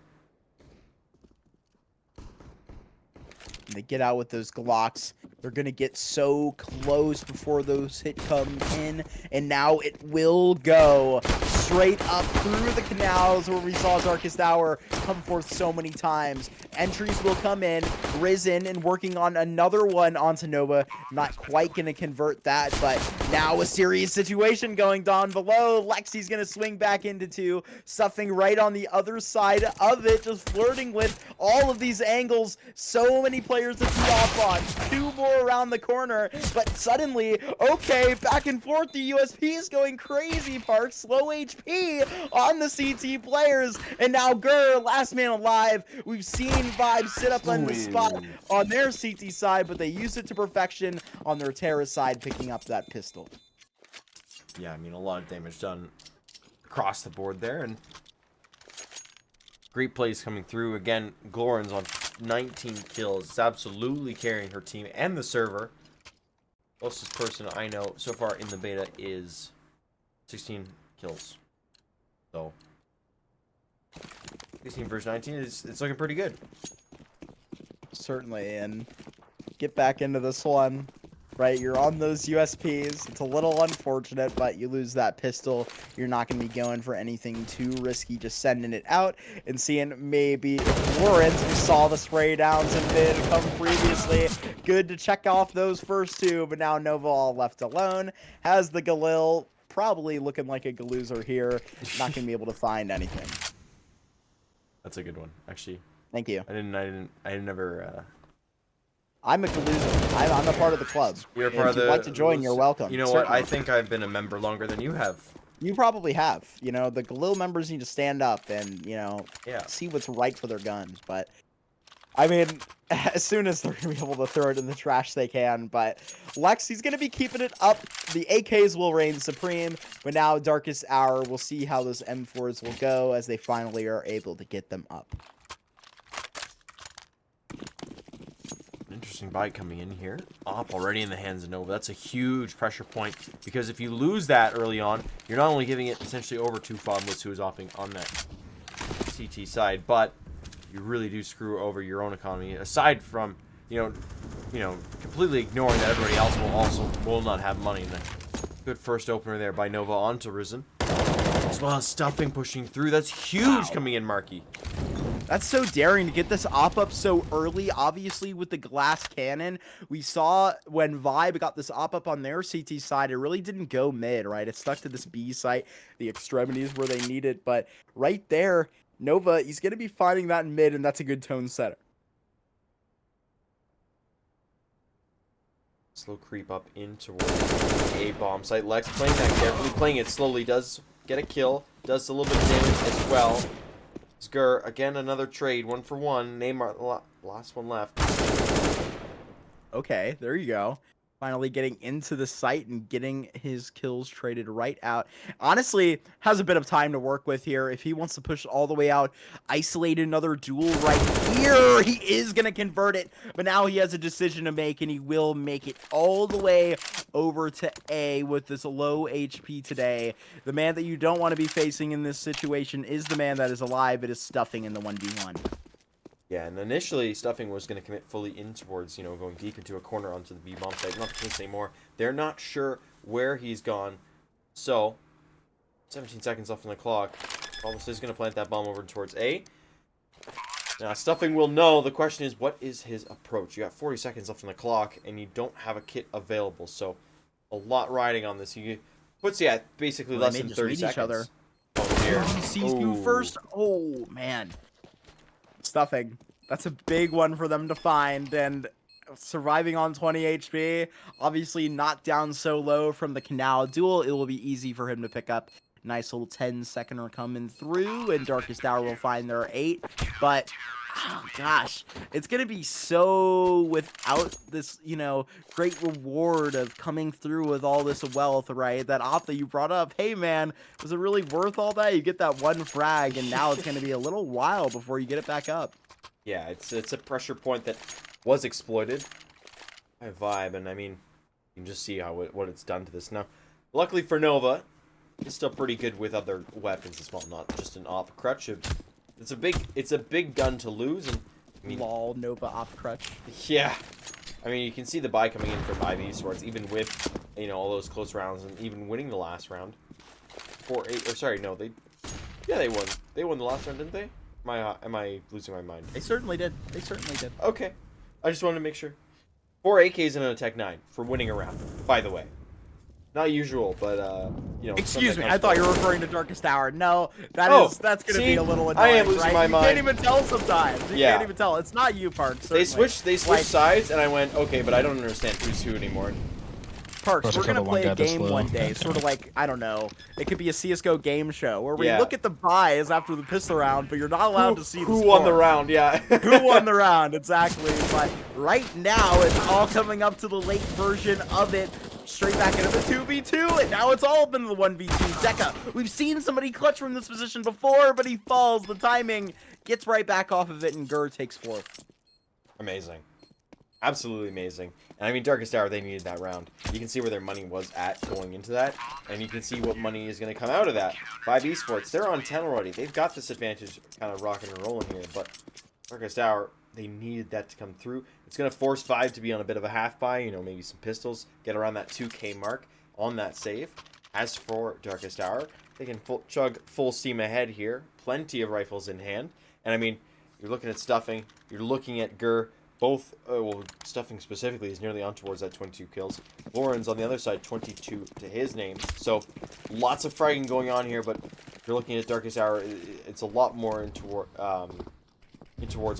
They get out with those Glocks. They're going to get so close before those hit come in. And now it will go straight up through the canals where we saw Darkest Hour come forth so many times. Entries will come in. Risen and working on another one onto Nova. Not quite going to convert that, but now a serious situation going down below. Lexi's going to swing back into 2. Stuffing right on the other side of it. Just flirting with all of these angles. So many players to tee off on. 2 more around the corner, but suddenly, okay, back and forth, the USP is going crazy, Park. Slow HP on the CT players, and now Gurr, last man alive. We've seen Vibe sit up on the spot on their CT side, but they use it to perfection on their Terra side, picking up that pistol. Yeah, I mean, a lot of damage done across the board there, and great plays coming through. Again, Glorin's on 19 kills. It's absolutely carrying her team and the server. Closest person I know so far in the beta is 16 kills. So 16 versus 19 it's looking pretty good. Certainly, and get back into this one. Right, you're on those USPs. It's a little unfortunate, but you lose that pistol. You're not going to be going for anything too risky, just sending it out and seeing maybe if Lawrence, we saw the spray downs in mid come previously. Good to check off those first 2, but now Nova all left alone. Has the Galil, probably looking like a Galuzer here. Not going to be able to find anything. That's a good one, actually. Thank you. I didn't ever I'm a Galuzer. I'm a part of the club. You're a part of the. If you'd like to join, you're welcome. You know what? I think I've been a member longer than you have. You probably have. You know, the Galil members need to stand up and, you know, see what's right for their guns. But, I mean, as soon as they're going to be able to throw it in the trash, they can. But Lexi's going to be keeping it up. The AKs will reign supreme. But now Darkest Hour, we'll see how those M4s will go as they finally are able to get them up. Interesting bite coming in here. Op already in the hands of Nova. That's a huge pressure point because if you lose that early on, you're not only giving it essentially over to Fobless, who is opping on that CT side, but you really do screw over your own economy. Aside from, you know, completely ignoring that everybody else will not have money. And then good first opener there by Nova onto Risen, as well as stuffing pushing through. That's huge coming in, Marky. That's so daring to get this op up so early. Obviously, with the glass cannon, we saw when Vibe got this op up on their CT side, it really didn't go mid, right? It stuck to this B site, the extremities where they need it. But right there, Nova, he's going to be finding that in mid, and that's a good tone setter. Slow creep up in towards a bomb site. Lex playing that carefully, playing it slowly, does get a kill, does a little bit of damage as well. Skur, again, another trade, 1 for 1. Neymar, last one left. Okay, there you go. Finally getting into the site and getting his kills traded right out. Honestly, has a bit of time to work with here. If he wants to push all the way out, isolate another duel right here, he is going to convert it. But now he has a decision to make, and he will make it all the way over to A with this low HP today. The man that you don't want to be facing in this situation is the man that is alive. It is Stuffing in the 1v1. Yeah, and initially Stuffing was going to commit fully in towards, going deep into a corner onto the B bomb site. Not the case anymore. They're not sure where he's gone. So, 17 seconds left on the clock. Almost is going to plant that bomb over towards A. Now, Stuffing will know. The question is, what is his approach? You got 40 seconds left on the clock, and you don't have a kit available. So, a lot riding on this. He puts you at basically less than 30 seconds. Each other. Oh, dear. He sees you first. Oh, man. Stuffing. That's a big one for them to find, and surviving on 20 HP, obviously knocked down so low from the Canal duel, it will be easy for him to pick up. Nice little 10-seconder coming through, and Darkest Hour will find their 8, but oh gosh, it's gonna be so without this, great reward of coming through with all this wealth, right? That op that you brought up, hey man, was it really worth all that? You get that one frag, and now it's gonna be a little while before you get it back up. Yeah, it's a pressure point that was exploited by Vibe, and I mean, you can just see what it's done to this. Now, luckily for Nova, he's still pretty good with other weapons as well, not just an op crutch. It's a big gun to lose, and I mean, lol, Nova op crutch. Yeah, I mean, you can see the buy coming in for Vibe Esports, even with all those close rounds, and even winning the last round. 4-8, or sorry, no, they won. They won the last round, didn't they? Am I losing my mind? They certainly did. They certainly did. Okay. I just wanted to make sure. 4 AKs and a Tech 9 for winning a round, by the way. Not usual, but, Excuse me, I thought you were referring to Darkest Hour. No, that's going to be a little annoying, I am losing my mind. You can't even tell sometimes. You can't even tell. It's not you, Parks. They switched sides, and I went, okay, but I don't understand who's who anymore. Parks, we're going to play a game one day, sort of like, I don't know, it could be a CSGO game show, where we look at the buys after the pistol round, but you're not allowed to see the who won the round, yeah. Who won the round, exactly. But right now, it's all coming up to the late version of it. Straight back into the 2v2, and now it's all been the 1v2. Zeka, we've seen somebody clutch from this position before, but he falls. The timing gets right back off of it, and Gur takes 4th. Amazing. Absolutely amazing. And I mean, Darkest Hour, they needed that round. You can see where their money was at going into that, and you can see what money is going to come out of that. 5 Esports, they're on 10 already. They've got this advantage kind of rocking and rolling here, but Darkest Hour, they needed that to come through. It's going to force 5 to be on a bit of a half buy, maybe some pistols, get around that 2K mark on that save. As for Darkest Hour, they can chug full steam ahead here. Plenty of rifles in hand. And I mean, you're looking at Stuffing, you're looking at Gur. Both, Stuffing specifically is nearly on towards that 22 kills. Lauren's on the other side, 22 to his name. So, lots of fragging going on here, but if you're looking at Darkest Hour, it's a lot more in towards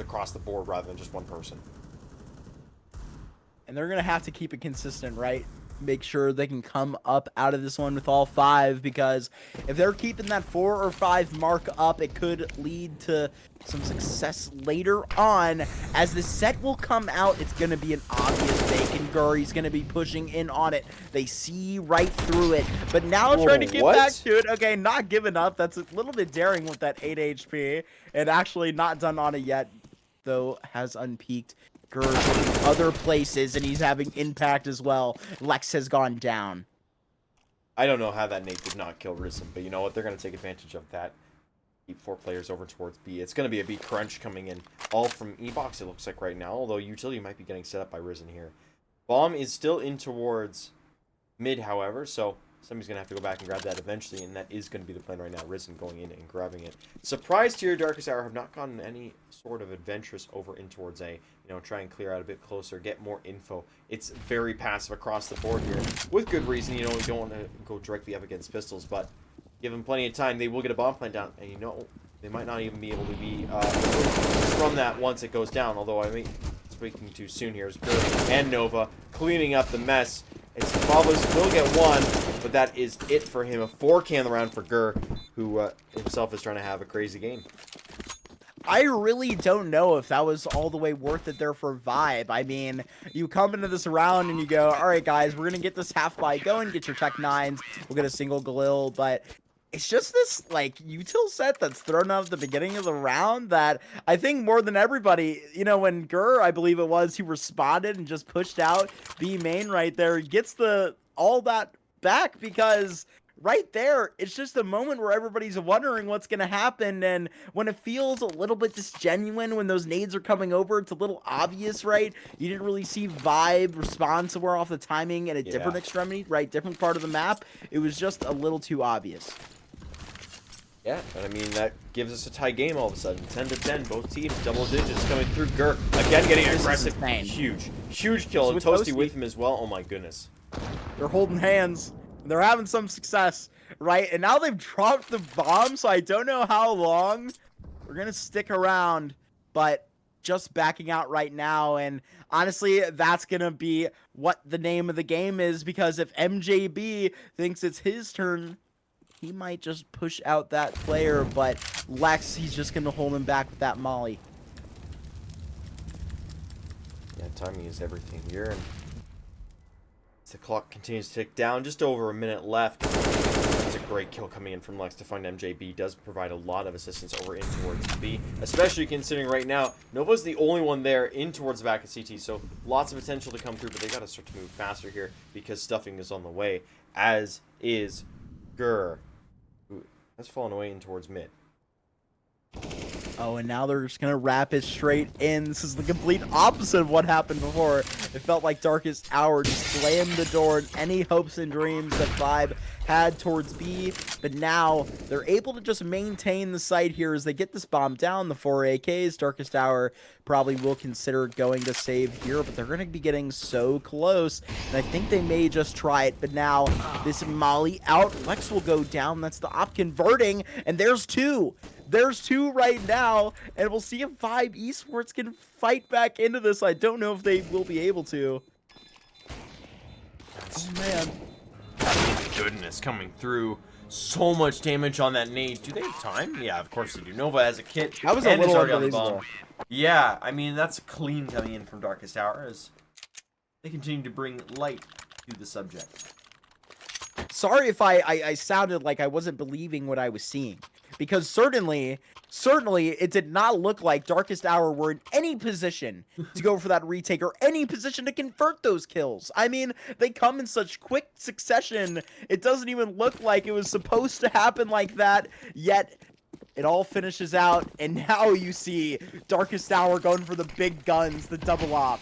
across the board rather than just one person. And they're going to have to keep it consistent, right? Make sure they can come up out of this one with all 5, because if they're keeping that 4 or 5 mark up, it could lead to some success later on. As the set will come out, it's going to be an obvious fake, and Gur, he's going to be pushing in on it. They see right through it, but now trying to get back to it. Okay, not giving up. That's a little bit daring with that 8 HP, and actually not done on it yet, though has unpeaked. Other places, and he's having impact as well. Lex has gone down. I don't know how that nade did not kill Risen, but you know what? They're going to take advantage of that. Keep 4 players over towards B. It's going to be a B crunch coming in. All from E-Box, it looks like right now, although Utility might be getting set up by Risen here. Bomb is still in towards mid, however, so somebody's going to have to go back and grab that eventually, and that is going to be the plan right now. Risen going in and grabbing it. Surprised here, Darkest Hour have not gotten any sort of adventurous over in towards A. Try and clear out a bit closer, get more info. It's very passive across the board here. With good reason, you don't want to go directly up against pistols, but give them plenty of time, they will get a bomb plant down, and they might not even be able to be from that once it goes down, although I mean, speaking too soon here is Gur and Nova cleaning up the mess. It's Pavlos will get 1, but that is it for him. A 4K on the round for Gur, who himself is trying to have a crazy game. I really don't know if that was all the way worth it there for Vibe. I mean, you come into this round and you go, all right, guys, we're going to get this half buy going, get your Tech 9s, we'll get a single Galil, but it's just this, like, util set that's thrown out at the beginning of the round that I think more than everybody, you know, when Gur, I believe it was, he responded and just pushed out B main right there, gets all that back because right there, it's just a moment where everybody's wondering what's going to happen, and when it feels a little bit disgenuine, when those nades are coming over, it's a little obvious, right? You didn't really see Vibe respond somewhere off the timing at a different extremity, right? Different part of the map. It was just a little too obvious. Yeah, and I mean, that gives us a tie game all of a sudden. 10-10, both teams, double digits coming through. Gur, again, getting aggressive. Huge kill, and Toasty with him as well. Oh my goodness. They're holding hands. They're having some success, right? And now they've dropped the bomb, so I don't know how long we're going to stick around, but just backing out right now. And honestly, that's going to be what the name of the game is, because if MJB thinks it's his turn, he might just push out that player, but Lex, he's just going to hold him back with that molly. Yeah, timing is everything here. And the clock continues to tick down, just over a minute left. It's a great kill coming in from Lex to find MJB. Does provide a lot of assistance over in towards B, especially considering right now Nova's the only one there in towards the back of CT, so lots of potential to come through, but they got to start to move faster here because stuffing is on the way, as is Gur, who has fallen away in towards mid. Oh, and now they're just going to wrap it straight in. This is the complete opposite of what happened before. It felt like Darkest Hour just slammed the door in any hopes and dreams that Vibe had towards B. But now they're able to just maintain the site here as they get this bomb down. The 4 AKs, Darkest Hour probably will consider going to save here, but they're going to be getting so close. And I think they may just try it. But now this molly out. Lex will go down. That's the op converting. And there's two. There's two right now, and we'll see if Vibe Esports can fight back into this. I don't know if they will be able to. Oh, man. Goodness, coming through. So much damage on that nade. Do they have time? Yeah, of course they do. Nova has a kit. That was a little unbelievable. Yeah, I mean, that's clean coming in from Darkest Hour as they continue to bring light to the subject. Sorry if I sounded like I wasn't believing what I was seeing. Because certainly it did not look like Darkest Hour were in any position to go for that retake or any position to convert those kills. I mean, they come in such quick succession, it doesn't even look like it was supposed to happen like that, yet it all finishes out, and now you see Darkest Hour going for the big guns, the double op.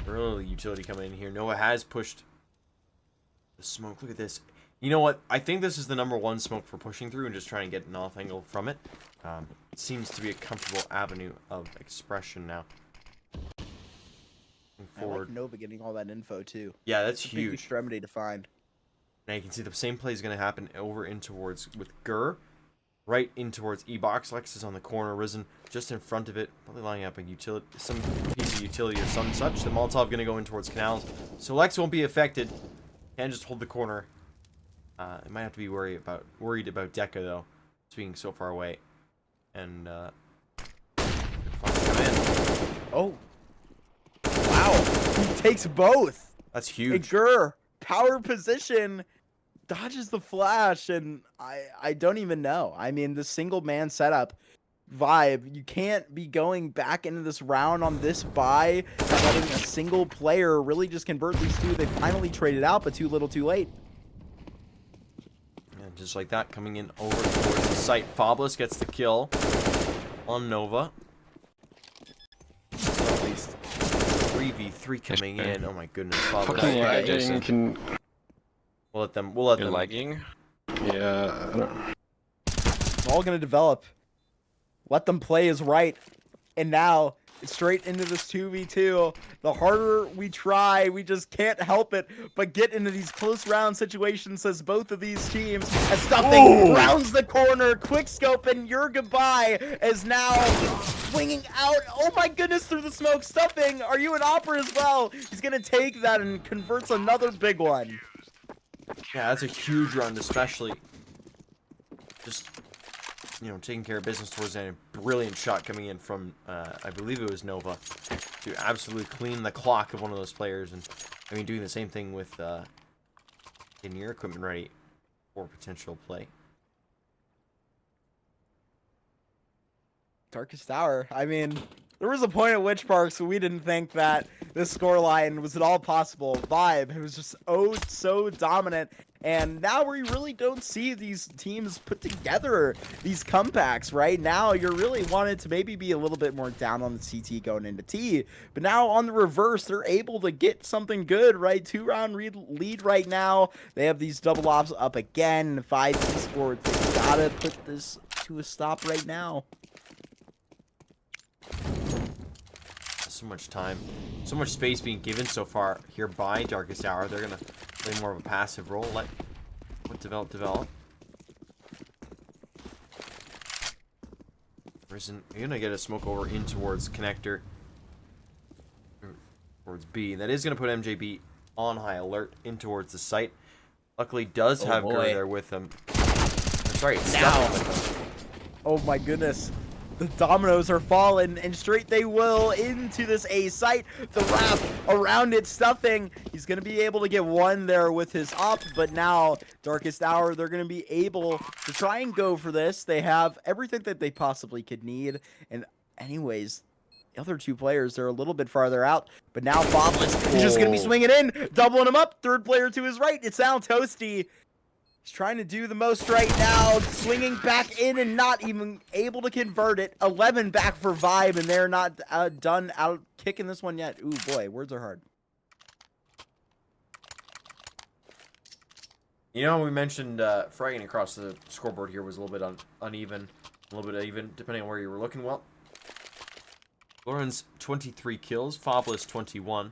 Early utility coming in here. Nova has pushed the smoke. Look at this. You know what? I think this is the #1 smoke for pushing through and just trying to get an off angle from it. It seems to be a comfortable avenue of expression now. Forward. I like Nova getting all that info too. Yeah, that's it's huge. Big extremity to find. Now you can see the same play is going to happen over in towards with Gur, right in towards E-Box. Lex is on the corner, risen just in front of it, probably lining up a utility, some piece of utility or some such. The Molotov going to go in towards Canals, so Lex won't be affected. Can just hold the corner. It might have to be worried about Deca though, it's being so far away. And oh, wow! He takes both. That's huge. Gur, power position, dodges the flash, and I don't even know. I mean, the single man setup. Vibe, you can't be going back into this round on this buy and letting a single player really just convert these two. They finally traded out, but too little too late. And just like that, coming in over towards the site. Fabulous gets the kill on Nova. So at least 3v3 coming in. Oh my goodness, Fabulous. We'll let them. You're lagging? Yeah, I don't... It's all gonna develop. Let them play is right. And now, straight into this 2v2. The harder we try, we just can't help it but get into these close round situations as both of these teams, as Stuffing rounds the corner, quick scope, and your goodbye is now swinging out. Oh my goodness, through the smoke. Stuffing, are you an opera as well? He's going to take that and converts another big one. Yeah, that's a huge round, especially just, taking care of business towards the end. A brilliant shot coming in from, I believe it was Nova, to absolutely clean the clock of one of those players. And, doing the same thing with getting your equipment ready for potential play. Darkest Hour. There was a point at Witch Parks where we didn't think that this scoreline was at all possible. Vibe, it was just so dominant. And now we really don't see these teams put together these comebacks, right? Now you're really wanted to maybe be a little bit more down on the CT going into T. But now on the reverse, they're able to get something good, right? 2-round lead right now. They have these double ops up again. 5 Esports. They gotta put this to a stop right now. So much time, so much space being given so far here by Darkest Hour. They're gonna play more of a passive role. Let what develop. Risen, you're gonna get a smoke over in towards connector, towards B. That is gonna put MJB on high alert in towards the site. Luckily, does have Gur there with him. Sorry, it's now. Oh my goodness. The dominoes are falling, and straight they will into this A site. The wrap around it, stuffing. He's going to be able to get one there with his up, but now Darkest Hour, they're going to be able to try and go for this. They have everything that they possibly could need, and anyways, the other 2 players are a little bit farther out, but now Foblis is just going to be swinging in, doubling him up. 3rd player to his right, it's now Toasty. He's trying to do the most right now, swinging back in and not even able to convert it. 11 back for Vibe, and they're not done out kicking this one yet. Ooh, boy, words are hard. We mentioned fragging across the scoreboard here was a little bit uneven, a little bit even, depending on where you were looking. Well, Lauren's 23 kills, Foblis 21.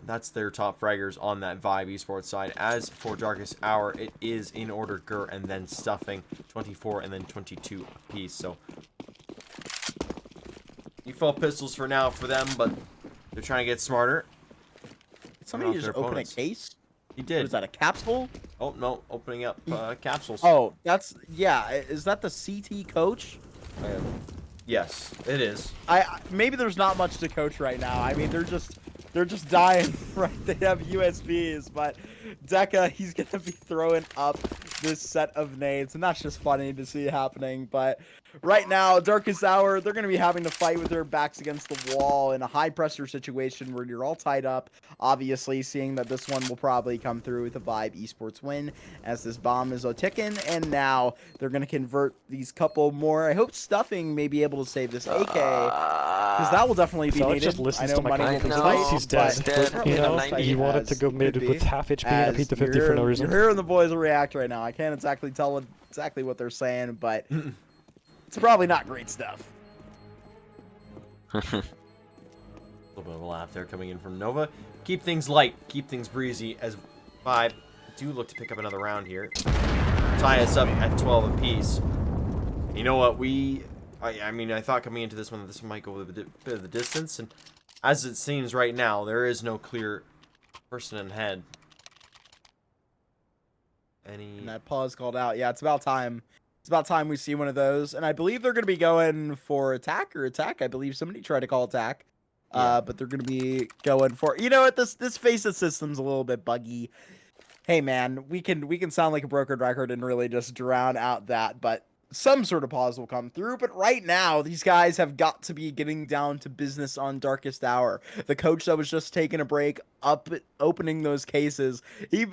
That's their top fraggers on that Vibe Esports side. As for Darkest Hour, it is in order Gur and then Stuffing, 24 and then 22 apiece. So, default pistols for now for them, but they're trying to get smarter. Did somebody just open a case? He did. Was that a capsule? Oh, no, opening up capsules. Oh, yeah. Is that the CT coach? Yes, it is. Maybe there's not much to coach right now. They're just dying, right? They have USBs, but Deca, he's going to be throwing up this set of nades, and that's just funny to see happening. But right now, Darkest Hour, they're going to be having to fight with their backs against the wall in a high-pressure situation where you're all tied up, obviously, seeing that this one will probably come through with a Vibe Esports win as this bomb is a-ticking, and now they're going to convert these couple more. I hope Stuffing may be able to save this AK, because that will definitely be needed. Just listens I know to my money will be comments. tight, He's dead. but You know, 90 he wanted to go mid with half HP and beat the 50 for no reason. You're hearing the boys react right now. I can't exactly tell exactly what they're saying, but it's probably not great stuff. A little bit of a laugh there coming in from Nova. Keep things light, keep things breezy as Vibe do look to pick up another round here. Tie us up at 12 apiece. You know what, I thought coming into this one that this might go with a bit of the distance, and as it seems right now, there is no clear person in head. And that pause called out. Yeah, it's about time. It's about time we see one of those. And I believe they're going to be going for attack. I believe somebody tried to call attack. Yeah. But they're going to be going for... You know what? This FACEIT system's a little bit buggy. Hey, man, we can sound like a broken record and really just drown out that, but some sort of pause will come through. But right now, these guys have got to be getting down to business on Darkest Hour. The coach that was just taking a break, opening those cases, he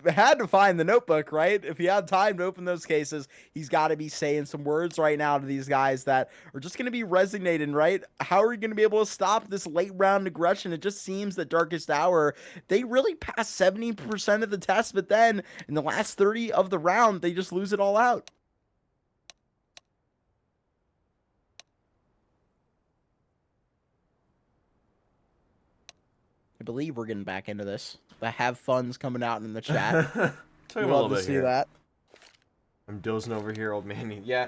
had to find the notebook, right? If he had time to open those cases, he's got to be saying some words right now to these guys that are just going to be resonating, right? How are you going to be able to stop this late round aggression? It just seems that Darkest Hour, they really pass 70% of the test, but then in the last 30 of the round, they just lose it all out. I believe we're getting back into this. The have fun's coming out in the chat. Talking Love to see that. I'm dozing over here, old man. Yeah,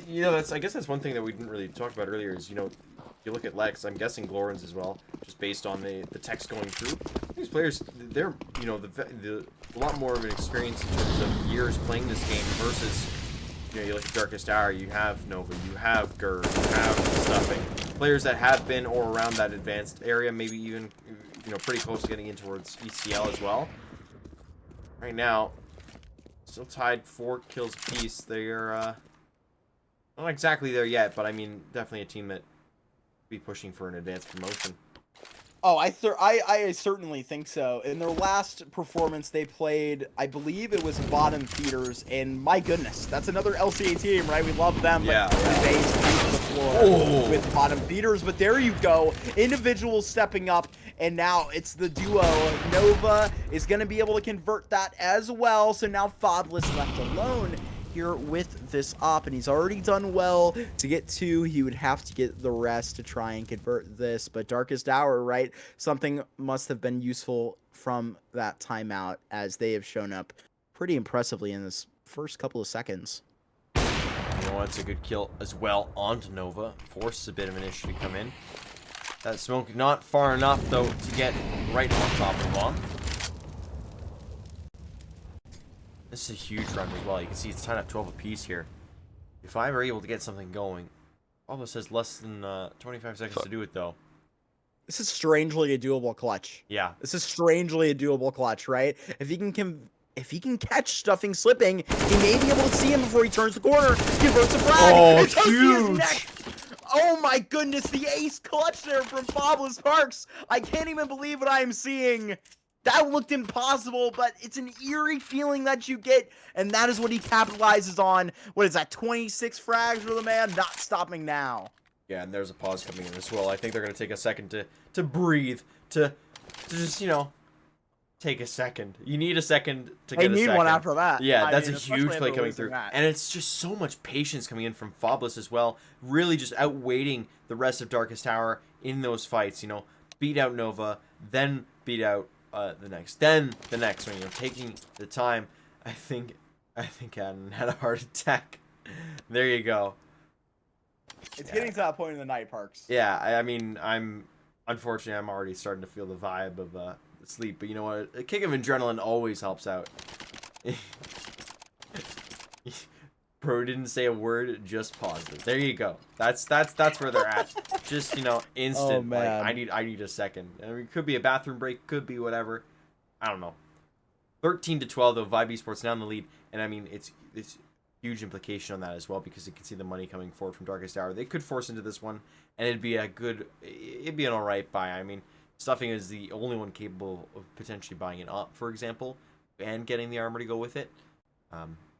I guess that's one thing that we didn't really talk about earlier is, you look at Lex, I'm guessing Glorans as well, just based on the text going through. These players, they're, you know, the a lot more of an experience in terms of years playing this game versus, you know, you look at Darkest Hour, you have Nova, you have Gur, you have Stuffing. Players that have been or around that advanced area, maybe even, you know, pretty close to getting in towards ECL as well. Right now, still tied 4 kills apiece. They're not exactly there yet, but I mean, definitely a team that be pushing for an advanced promotion. Oh, I certainly think so. In their last performance, they played, I believe it was bottom feeders, and my goodness, that's another LCA team, right? We love them, but they sweep the floor with bottom feeders. But there you go, individuals stepping up, and now it's the duo. Nova is going to be able to convert that as well, so now Fodless left alone here with this op, and he's already done well to get 2. He would have to get the rest to try and convert this, but Darkest Hour, right? Something must have been useful from that timeout, as they have shown up pretty impressively in this first couple of seconds. You know what? It's a good kill as well onto Nova. Forces a bit of an issue to come in. That smoke not far enough, though, to get right on top of Bomb. This is a huge run as well. You can see it's tied up 12 apiece here. If I were able to get something going, almost has less than 25 seconds to do it, though. This is strangely a doable clutch. Yeah. This is strangely a doable clutch, right? If he can catch Stuffing slipping, he may be able to see him before he turns the corner. Converts a frag. Oh, It goes to his huge! neck. Oh my goodness, the ace clutch there from Fabulous Parks. I can't even believe what I am seeing. That looked impossible, but it's an eerie feeling that you get, and that is what he capitalizes on. What is that, 26 frags for the man? Not stopping now. Yeah, and there's a pause coming in as well. I think they're going to take a second to breathe, to just, you know, take a second. You need a second to get a second. They need one after that. Yeah, that's a huge play coming through. That. And it's just so much patience coming in from Foblis as well, really just outweighing the rest of Darkest Tower in those fights, you know, beat out Nova, then beat out the next one, you know, taking the time. I think Adam had a heart attack. There you go. It's getting to that point in the night, Parks. Yeah, I mean, unfortunately, I'm already starting to feel the vibe of sleep, but you know what? A kick of adrenaline always helps out. Bro didn't say a word, just paused it. There you go. That's where they're at. Just, you know, instant. Oh, man. Like, I need a second. I mean, it could be a bathroom break, could be whatever. I don't know. 13-12 though. Vibe Esports now in the lead, and I mean, it's huge implication on that as well, because you can see the money coming forward from Darkest Hour. They could force into this one, and it'd be an alright buy. I mean, Stuffing is the only one capable of potentially buying it up, for example, and getting the armor to go with it.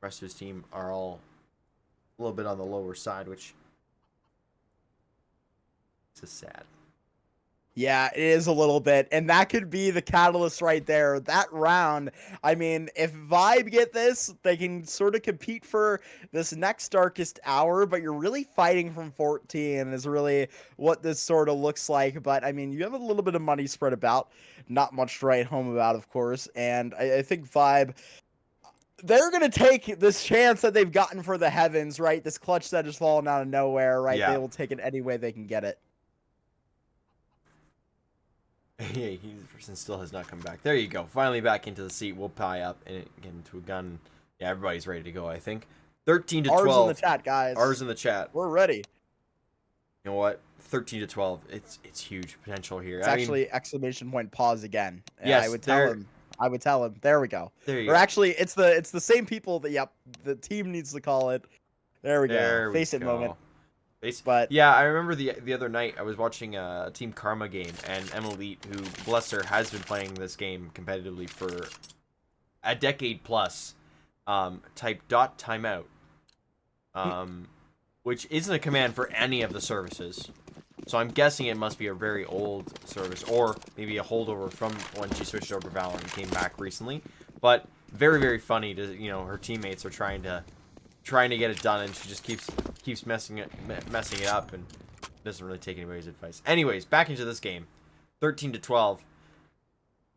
Rest of his team are all a little bit on the lower side, which is sad. Yeah, it is a little bit, and that could be the catalyst right there. That round, I mean, if Vibe get this, they can sort of compete for this next Darkest Hour, but you're really fighting from 14 is really what this sort of looks like. But, I mean, you have a little bit of money spread about, not much to write home about, of course, and I think Vibe, they're going to take this chance that they've gotten for the heavens, right? This clutch that has fallen out of nowhere, right? Yeah. They will take it any way they can get it. Yeah, he still has not come back. There you go. Finally back into the seat. We'll pie up and get into a gun. Yeah, everybody's ready to go, I think. 13-12. Ours in the chat, guys. Ours in the chat. We're ready. You know what? 13-12. It's huge potential here. It's actually exclamation point pause again. Yes, I would tell him. There we go. There you or go. Actually, it's the same people that the team needs to call it. There we go. Face it moment. But yeah, I remember the other night I was watching a Team Karma game, and Elite, who bless her has been playing this game competitively for a decade plus, typed .timeout, which isn't a command for any of the services. So I'm guessing it must be a very old service, or maybe a holdover from when she switched over to Valorant and came back recently. But very, very funny to, you know, her teammates are trying to get it done, and she just keeps messing it up and doesn't really take anybody's advice. Anyways, back into this game. 13-12.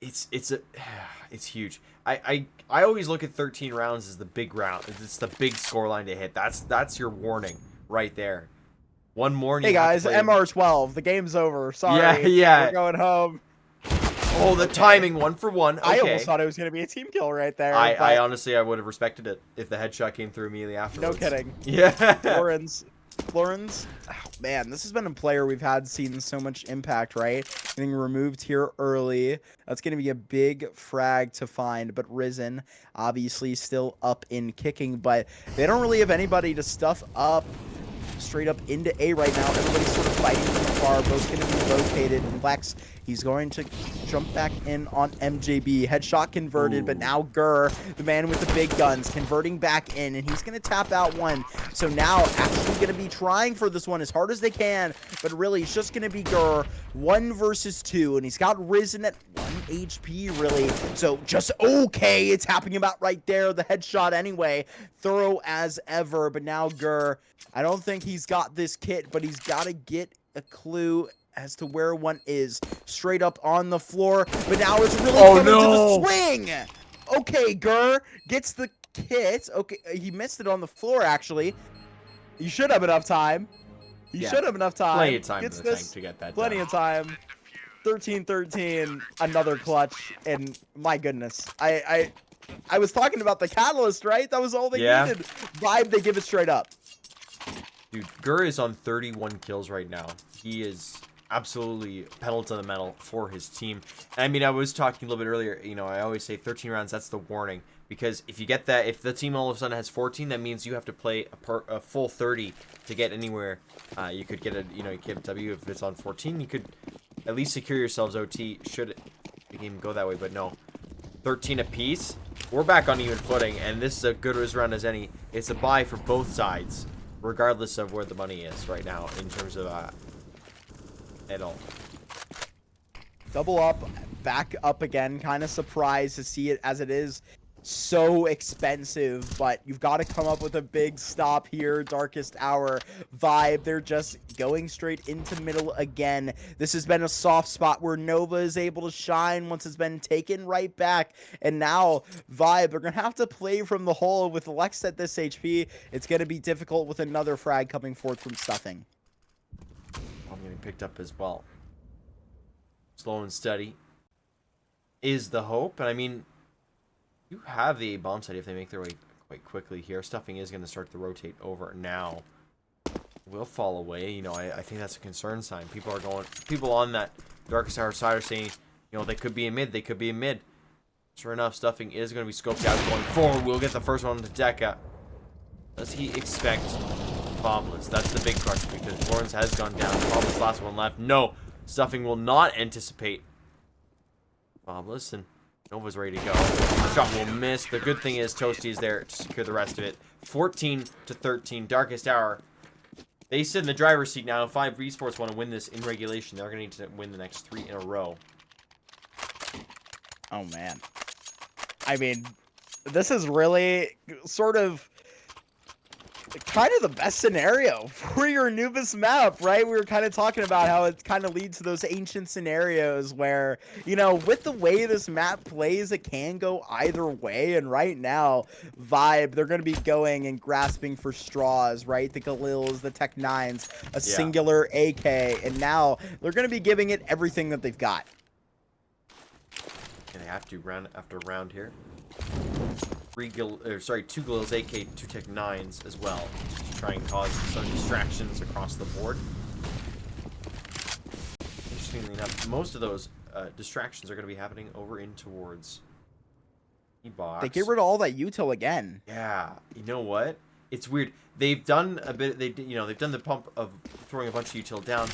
It's huge. I always look at 13 rounds as the big round. It's the big scoreline to hit. That's your warning right there. One more. And Hey you have guys, to play- MR12. The game's over. Sorry. Yeah. We're going home. Oh, the timing, 1 for 1. Okay. I almost thought it was gonna be a team kill right there. I honestly, I would have respected it if the headshot came through immediately afterwards. No kidding. Yeah. Florence, oh, man, this has been a player we've had seen so much impact, right? Getting removed here early. That's going to be a big frag to find, but Risen, obviously still up in kicking, but they don't really have anybody to stuff up straight up into A right now. Everybody's sort of fighting from afar. Both going to be rotated. And Lex, he's going to jump back in on MJB. Headshot converted, but now Gurr, the man with the big guns, converting back in, and he's going to tap out one. So now actually going to be trying for this one as hard as they can, but really it's just going to be Gurr 1 versus 2, and he's got Risen at 1 HP, really. So just okay. It's happening about right there. The headshot anyway. Thorough as ever, but now Gurr, I don't think he's got this kit, but he's got to get a clue as to where one is. Straight up on the floor, but now it's really coming to the swing. Okay, Gurr gets the kit. Okay, he missed it on the floor, actually. You should have enough time. You should have enough time. Plenty of time Gets in the tank to get that Plenty done. of time. 13-13, another clutch, and my goodness. I was talking about the catalyst, right? That was all they needed. Vibe, they give it straight up. Dude, Gurr is on 31 kills right now. He is absolutely pedal to the metal for his team. And I mean, I was talking a little bit earlier, you know, I always say 13 rounds, that's the warning. Because if you get that, if the team all of a sudden has 14, that means you have to play a full 30 to get anywhere. You could get a, you know, you get a W if it's on 14. You could at least secure yourselves OT should the game go that way, but no. 13 apiece. We're back on even footing, and this is a good as round as any. It's a buy for both sides, regardless of where the money is right now in terms of at all. Double up, back up again. Kind of surprised to see it as it is so expensive, but you've got to come up with a big stop here. Darkest Hour, Vibe, they're just going straight into middle again. This has been a soft spot where Nova is able to shine once it's been taken right back, and now Vibe, they're gonna have to play from the hole with Lex at this HP. It's gonna be difficult with another frag coming forth from stuffing. I'm getting picked up as well. Slow and steady is the hope, and I mean, you have the bomb site if they make their way quite quickly here. Stuffing is going to start to rotate over now. Will fall away. You know, I think that's a concern sign. People on that Darkest Hour side are saying, you know, they could be in mid. They could be in mid. Sure enough, Stuffing is going to be scoped out going forward. We'll get the first one to Deca. Does he expect Bombless? That's the big question because Lawrence has gone down. Bombless last one left. No, Stuffing will not anticipate Bombless, and Nova's ready to go. Shot will miss. The good thing is Toasty is there to secure the rest of it. 14-13. Darkest Hour. They sit in the driver's seat now. If 5 Esports want to win this in regulation, they're going to need to win the next 3 in a row. Oh, man. I mean, this is really sort of kind of the best scenario for your Anubis map, right? We were kind of talking about how it kind of leads to those ancient scenarios where, you know, with the way this map plays, it can go either way. And right now, Vibe, they're going to be going and grasping for straws, right? The Galils, the Tech 9s, a singular AK, and now they're going to be giving it everything that they've got. And they have to round after round here. 2 Galils, AK, 2 Tech 9s as well, just to try and cause some distractions across the board. Interestingly enough, most of those distractions are going to be happening over in towards E-Box. They get rid of all that util again. Yeah, you know what? It's weird. They've done a bit. They've done the pump of throwing a bunch of util down,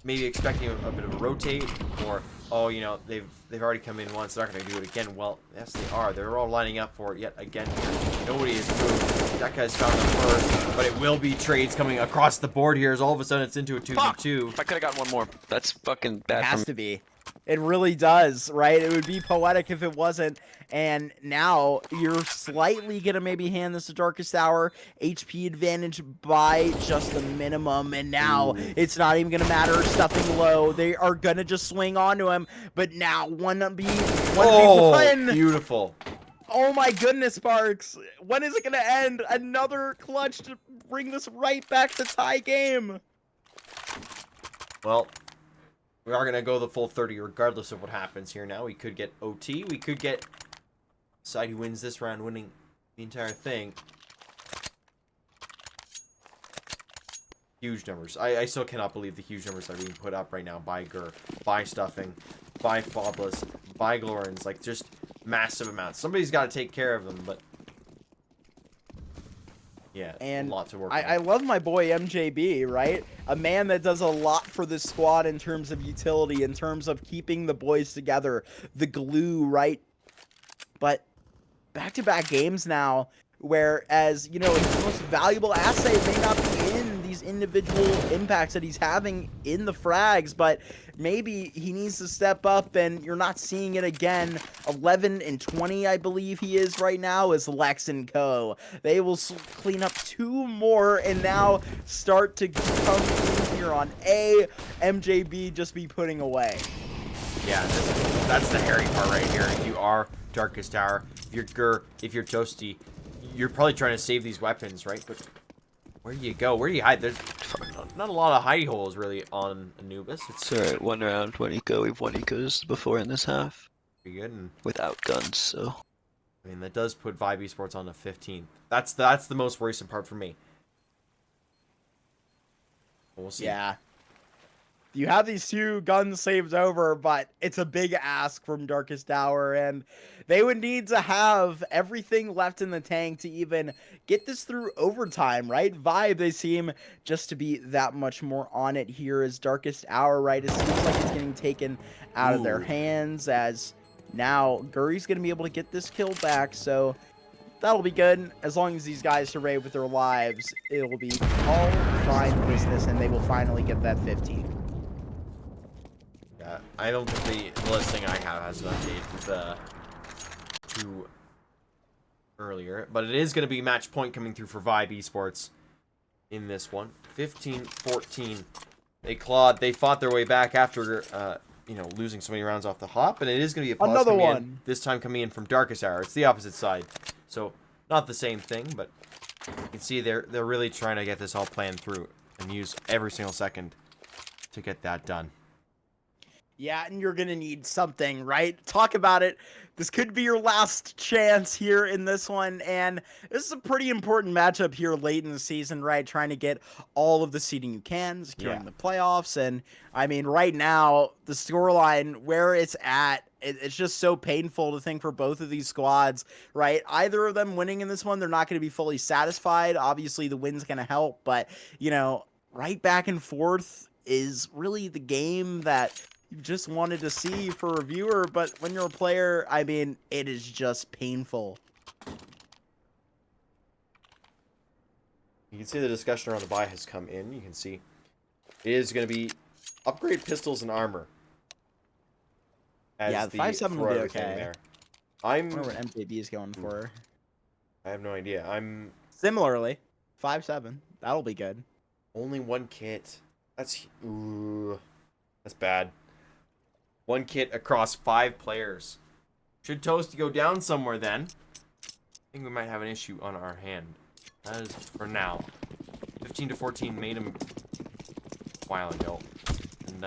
maybe expecting a bit of a rotate, or oh, you know, they've already come in once, they're not going to do it again. Well, yes, they are. They're all lining up for it yet again here. Nobody has moved. That guy's found them first, but it will be trades coming across the board here as all of a sudden it's into a 2v2. If I could have gotten one more. That's fucking bad. It has to be. It really does, right? It would be poetic if it wasn't. And now you're slightly going to maybe hand this to Darkest Hour. HP advantage by just the minimum. And now it's not even going to matter. Stuffing low. They are going to just swing onto him. But now 1v1. Beautiful. Oh my goodness, Sparks. When is it going to end? Another clutch to bring this right back to tie game. Well, we are going to go the full 30 regardless of what happens here now. We could get OT. We could get side who wins this round winning the entire thing. Huge numbers. I still cannot believe the huge numbers that are being put up right now by Gur, by Stuffing, by Fobless, by Glorins. Like, just massive amounts. Somebody's got to take care of them, but... yeah, and a lot to work I on. love my boy MJB, right? A man that does a lot for this squad in terms of utility, in terms of keeping the boys together, the glue, right? But back-to-back games now, whereas, you know, his most valuable asset may not be in these individual impacts that he's having in the frags, but maybe he needs to step up, and you're not seeing it again. 11 and 20, I believe he is right now, is Lex and Co. They will clean up 2 more and now start to come in here on A. MJB just be putting away. Yeah, that's the hairy part right here. If you are Darkest Hour, if you're Gur, if you're Toasty, you're probably trying to save these weapons, right? But where do you go? Where do you hide? There's not a lot of hidey holes really on Anubis. It's alright, 1 round, 1 eco. We've won ecos before in this half. pretty good. And Without guns, so. I mean, that does put Vibe Esports on to 15th. That's the most worrisome part for me. We'll see. Yeah. You have these 2 guns saved over, but it's a big ask from Darkest Hour, and they would need to have everything left in the tank to even get this through overtime, right? Vibe, they seem just to be that much more on it here as Darkest Hour, right? It seems like it's getting taken out of their hands, as now Guri's going to be able to get this kill back, so that'll be good. As long as these guys survive with their lives, it will be all fine business, and they will finally get that 15. I don't think the listing I have has an update to earlier, but it is going to be match point coming through for Vibe Esports in this one. 15-14. They clawed. They fought their way back after you know, losing so many rounds off the hop, and it is going to be a pause Another coming one. in, this time coming in from Darkest Hour. It's the opposite side, so not the same thing, but you can see they're really trying to get this all planned through and use every single second to get that done. Yeah, and you're going to need something, right? Talk about it. This could be your last chance here in this one, and this is a pretty important matchup here late in the season, right? Trying to get all of the seeding you can, securing the playoffs, and, I mean, right now, the scoreline, where it's at, it's just so painful to think for both of these squads, right? Either of them winning in this one, they're not going to be fully satisfied. Obviously, the win's going to help, but, you know, right back and forth is really the game that you just wanted to see for a viewer, but when you're a player, I mean, it is just painful. You can see the discussion around the buy has come in. You can see it is going to be upgrade pistols and armor. As Yeah, the 5.7 will be okay. there. I wonder what MJB is going for. I have no idea. I'm Similarly, 5.7. That'll be good. only 1 kit. That's bad. 1 kit across 5 players. Should Toasty go down somewhere then? I think we might have an issue on our hand. That is for now. 15-14 made him a while ago. And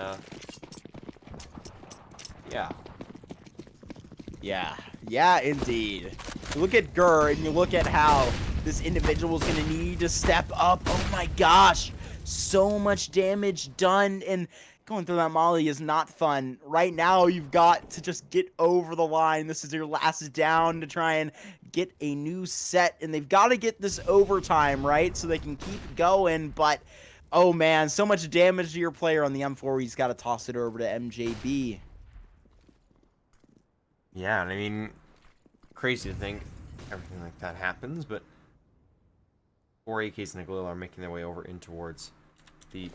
yeah. Yeah, indeed. You look at Gur, and you look at how this individual is going to need to step up. Oh my gosh. So much damage done, and going through that molly is not fun. Right now, you've got to just get over the line. This is your last down to try and get a new set, and they've got to get this overtime, right? So they can keep going, but, oh man, so much damage to your player on the M4. He's got to toss it over to MJB. Yeah, I mean, crazy to think everything like that happens, but 4 AKs and a Galil are making their way over in towards the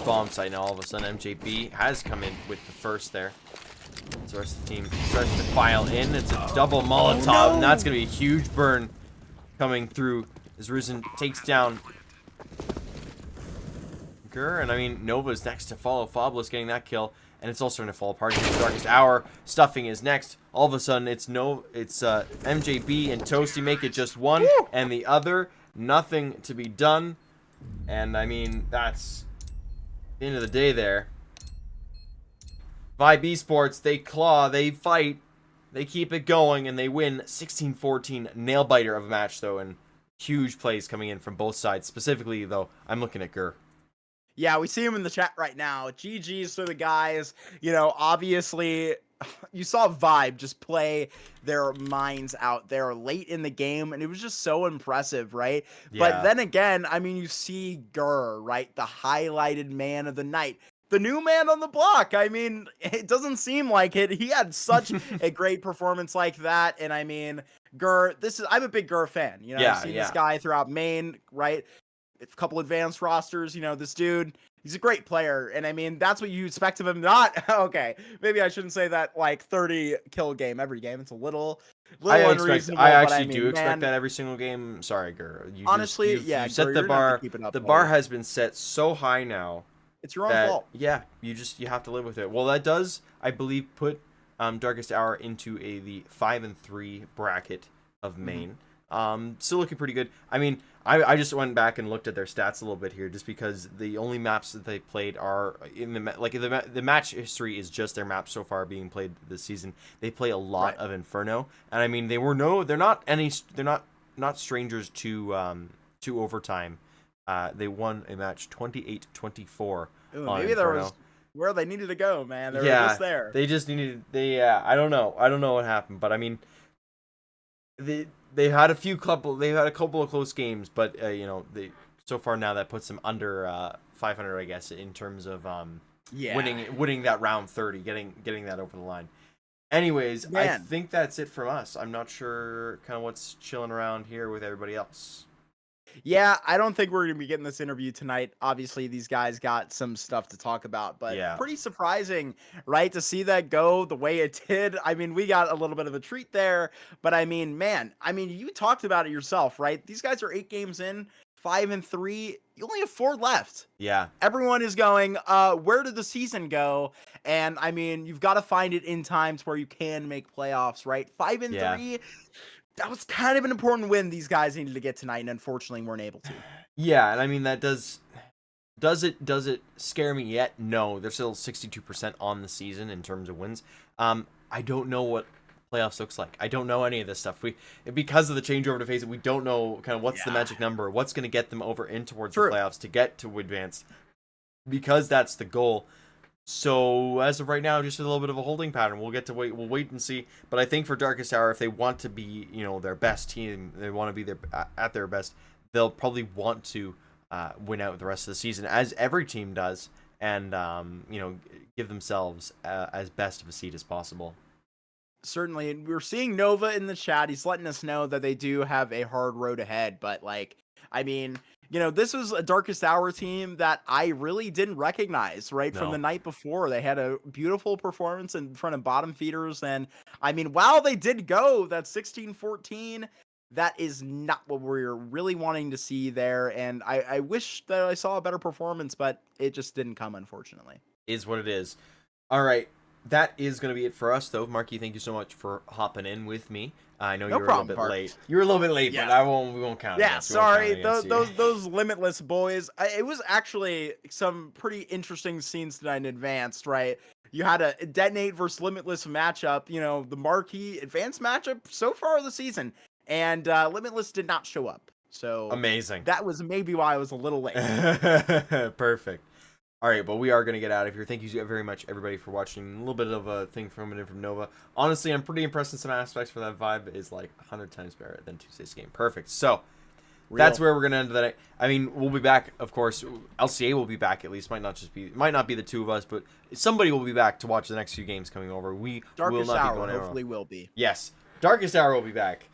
bomb site. Now all of a sudden MJB has come in with the first there. So the rest of the team starts to file in. It's a double Molotov, and that's going to be a huge burn coming through as Risen takes down Gur. And I mean, Nova's next to follow. Fobless getting that kill, and it's all starting to fall apart. The Darkest Hour Stuffing is next. All of a sudden it's MJB and Toasty make it just one, and the other nothing to be done. And I mean, that's the end of the day there, Vibe Esports, they claw, they fight, they keep it going, and they win 16-14. Nail-biter of a match, though, and huge plays coming in from both sides. Specifically, though, I'm looking at Gur. Yeah, we see him in the chat right now. GG's to the guys. You know, obviously, you saw Vibe just play their minds out there late in the game, and it was just so impressive, right? Yeah. But then again, I mean, you see Gur, right? The highlighted man of the night. The new man on the block. I mean, it doesn't seem like it. He had such a great performance like that. And I mean, Gur, I'm a big Gur fan. You know, I've seen this guy throughout main, right? A couple advanced rosters, you know, this dude, he's a great player. And I mean, that's what you expect of him. Not, okay, maybe I shouldn't say that like 30 kill game every game. It's a little unreasonable. I actually do expect that every single game. Sorry, Gur. Honestly, you set the bar. The bar has been set so high now. It's your own fault. Yeah, you have to live with it. Well, that does, I believe, put Darkest Hour into the 5-3 bracket of main. Still looking pretty good. I mean, I just went back and looked at their stats a little bit here, just because the only maps that they played are in the match history is just their maps so far being played this season. They play a lot of Inferno, and I mean they're not strangers to overtime. They won a match 28-24. Maybe there was where they needed to go, man. They were just there. They just needed. I don't know what happened, but I mean, they had a couple of close games, but you know, so far now that puts them under 500, I guess, in terms of winning that round 30, getting that over the line. Anyways, man. I think that's it from us. I'm not sure kind of what's chilling around here with everybody else. Yeah, I don't think we're going to be getting this interview tonight. Obviously, these guys got some stuff to talk about, but pretty surprising, right, to see that go the way it did. I mean, we got a little bit of a treat there, but I mean, man, you talked about it yourself, right? These guys are 8 games in, 5-3. You only have 4 left. Yeah. Everyone is going, where did the season go? And, I mean, you've got to find it in times where you can make playoffs, right? 5-3. That was kind of an important win these guys needed to get tonight, and unfortunately weren't able to. Yeah, and I mean, that does it scare me yet? No, they're still 62% on the season in terms of wins. I don't know what playoffs looks like. I don't know any of this stuff. Because of the changeover to phase, we don't know kind of what's the magic number, what's going to get them over in towards the playoffs to get to advance, because that's the goal. So as of right now, just a little bit of a holding pattern. We'll wait and see. But I think for Darkest Hour, if they want to be, you know, their best team, they want to be at their best, they'll probably want to win out the rest of the season, as every team does, and you know, give themselves as best of a seed as possible. Certainly, and we're seeing Nova in the chat. He's letting us know that they do have a hard road ahead, but like, I mean, you know, this was a Darkest Hour team that I really didn't recognize, right? From the night before. They had a beautiful performance in front of bottom feeders. And I mean, while they did go that 16-14, that is not what we're really wanting to see there. And I wish that I saw a better performance, but it just didn't come, unfortunately. Is what it is. All right. That is going to be it for us, though. Marky, thank you so much for hopping in with me. I know you were a little bit late. You were a little bit late, but we won't count it. Yeah, sorry. Those Limitless boys. It was actually some pretty interesting scenes tonight in Advanced, right? You had a Detonate versus Limitless matchup, you know, the marquee Advanced matchup so far of the season, and Limitless did not show up. So amazing. That was maybe why I was a little late. Perfect. All right, but we are going to get out of here. Thank you very much, everybody, for watching. A little bit of a thing from Nova. Honestly, I'm pretty impressed in some aspects, for that vibe is like 100 times better than Tuesday's game. Perfect. So that's where we're going to end the night. I mean, we'll be back, of course. LCA will be back at least. Might not be the two of us, but somebody will be back to watch the next few games coming over. We Darkest will not Hour be going hopefully will be. Yes, Darkest Hour will be back.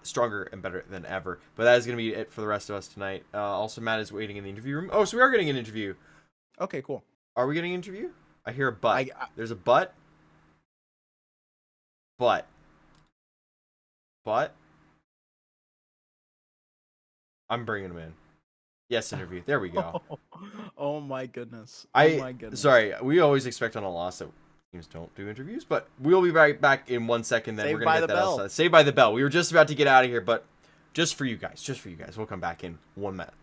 Stronger and better than ever. But that is going to be it for the rest of us tonight. Also, Matt is waiting in the interview room. Oh, so we are getting an interview. Okay, cool. Are we getting an interview? I hear a butt. There's a butt. But. I'm bringing him in. Yes, interview. There we go. Oh my goodness. Sorry, we always expect on a loss that teams don't do interviews, but we'll be right back in 1 second. Then we're going to get that outside. Saved by the bell. We were just about to get out of here, but just for you guys. We'll come back in 1 minute.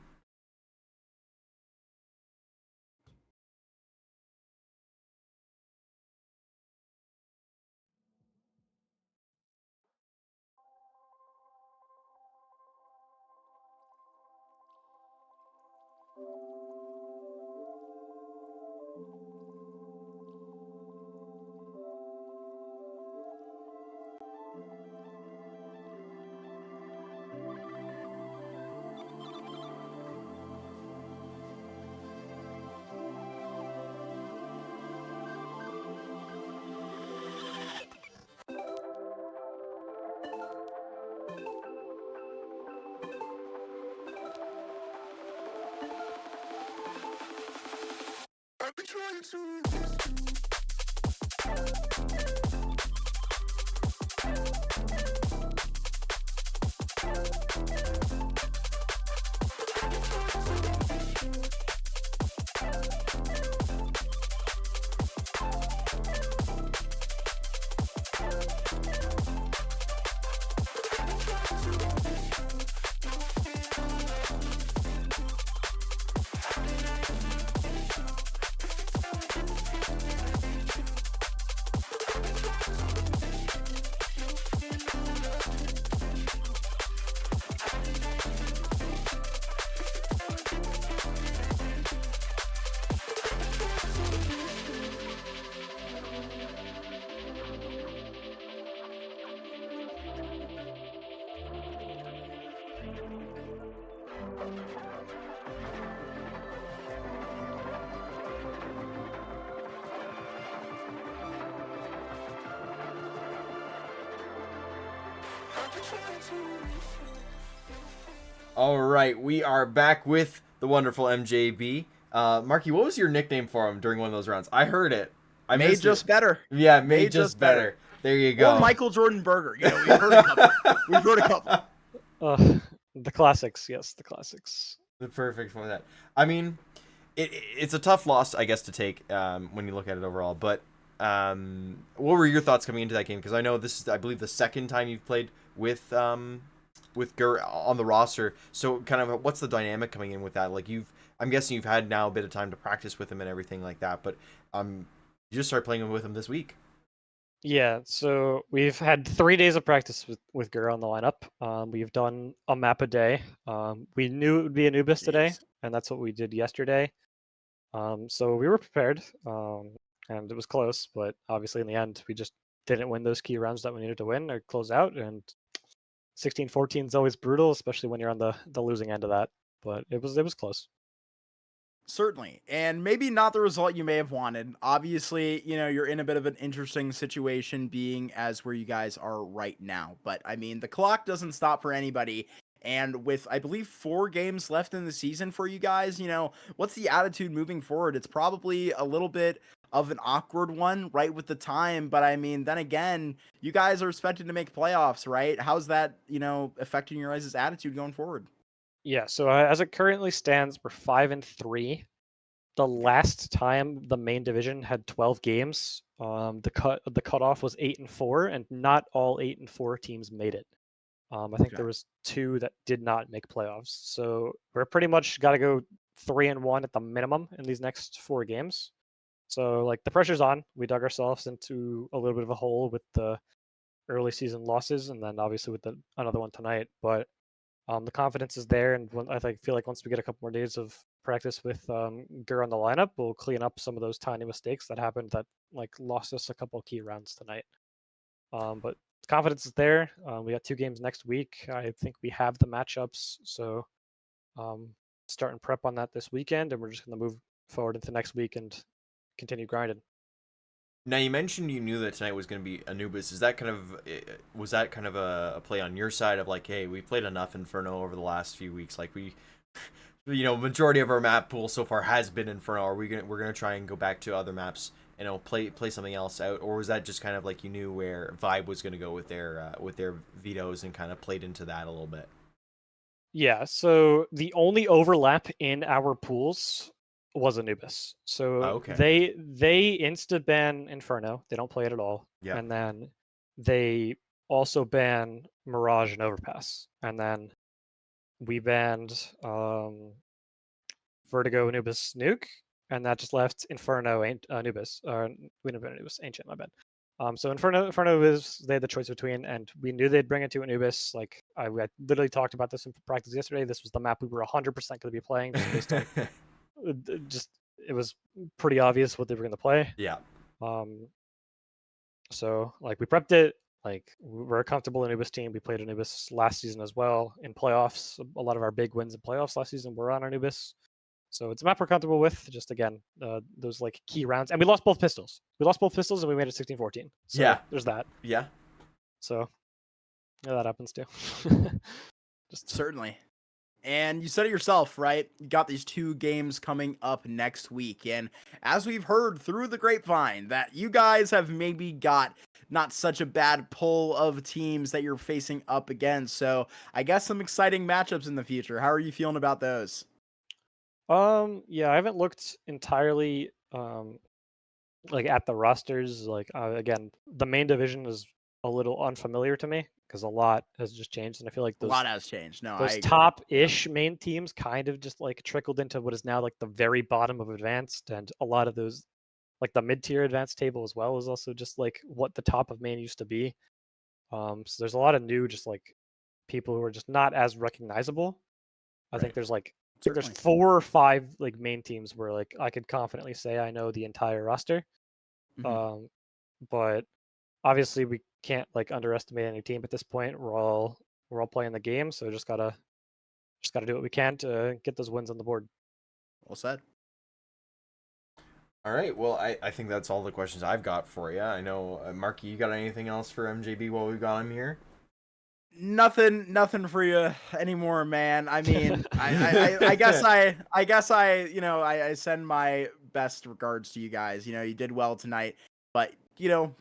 All right, we are back with the wonderful MJB. Marky, what was your nickname for him during one of those rounds? I heard it. I Made missed just it. better. Yeah, made just better. There you go. Or Michael Jordan Burger. You know, we've heard a couple. We've heard a couple. The classics, yes, the classics. The perfect for that. I mean, it's a tough loss, I guess, to take when you look at it overall. But what were your thoughts coming into that game? Because I know this is, I believe, the second time you've played with Gur on the roster. So, kind of, what's the dynamic coming in with that? Like, I'm guessing you've had now a bit of time to practice with him and everything like that. But you just started playing with him this week. Yeah, so we've had 3 days of practice with Gur on the lineup. We've done a map a day. We knew it would be Anubis today, and that's what we did yesterday. So we were prepared, and it was close, but obviously in the end, we just didn't win those key rounds that we needed to win or close out, and 16-14 is always brutal, especially when you're on the losing end of that, but it was close. Certainly. And maybe not the result you may have wanted. Obviously, you know, you're in a bit of an interesting situation being as where you guys are right now. But I mean, the clock doesn't stop for anybody. And with, I believe, 4 games left in the season for you guys, you know, what's the attitude moving forward? It's probably a little bit of an awkward one, right, with the time. But I mean, then again, you guys are expected to make playoffs, right? How's that, you know, affecting your guys' attitude going forward? Yeah, so as it currently stands, we're 5-3. The last time the main division had 12 games, the cutoff was 8-4, and not all 8-4 teams made it. I think there was 2 that did not make playoffs. So we're pretty much got to go 3-1 at the minimum in these next 4 games. So like the pressure's on. We dug ourselves into a little bit of a hole with the early season losses, and then obviously with another one tonight. But the confidence is there, and feel like once we get a couple more days of practice with Gur on the lineup, we'll clean up some of those tiny mistakes that happened that like lost us a couple of key rounds tonight. But confidence is there. We got 2 games next week. I think we have the matchups, so starting prep on that this weekend, and we're just going to move forward into next week and continue grinding. Now, you mentioned you knew that tonight was going to be Anubis. Is that was that kind of a play on your side of like, hey, we played enough Inferno over the last few weeks, like majority of our map pool so far has been Inferno. We're gonna try and go back to other maps and play something else out, or was that just kind of like you knew where Vibe was gonna go with their vetoes and kind of played into that a little bit? Yeah, so the only overlap in our pools was Anubis. So okay. they insta ban Inferno. They don't play it at all. Yeah. And then they also ban Mirage and Overpass. And then we banned Vertigo, Anubis, Nuke, and that just left Inferno, Anubis. We didn't ban Anubis, Ancient, my bad. So Inferno is they had the choice between, and we knew they'd bring it to Anubis. Like I literally talked about this in practice yesterday. This was the map we were 100% going to be playing, just based on it was pretty obvious what they were going to play. Yeah. So like we prepped it. Like we're a comfortable Anubis team. We played Anubis last season as well in playoffs. A lot of our big wins in playoffs last season were on Anubis. So it's a map we're comfortable with. Just again, those like key rounds, and we lost both pistols. We lost both pistols, and we made it 16-14. So yeah, there's that. Yeah. So yeah, that happens too. Just certainly. And you said it yourself, right? You got these 2 games coming up next week. And as we've heard through the grapevine, that you guys have maybe got not such a bad pull of teams that you're facing up against. So I guess some exciting matchups in the future. How are you feeling about those? Yeah, I haven't looked entirely like at the rosters. Like again, the main division is a little unfamiliar to me because a lot has just changed, and I feel like A lot has changed. No, I those agree. top-ish main teams kind of just like trickled into what is now like the very bottom of advanced, and a lot of those like the mid-tier advanced table as well is also just like what the top of main used to be. So there's a lot of new just like people who are just not as recognizable. I think there's like there's 4 or 5 like main teams where like I could confidently say I know the entire roster. But obviously we can't like underestimate any team at this point. We're all playing the game, so just gotta do what we can to get those wins on the board. Well said. All right. Well, I think that's all the questions I've got for you. I know, Marky, you got anything else for MJB while we got him here? Nothing for you anymore, man. I mean, I guess I send my best regards to you guys. You know, you did well tonight, but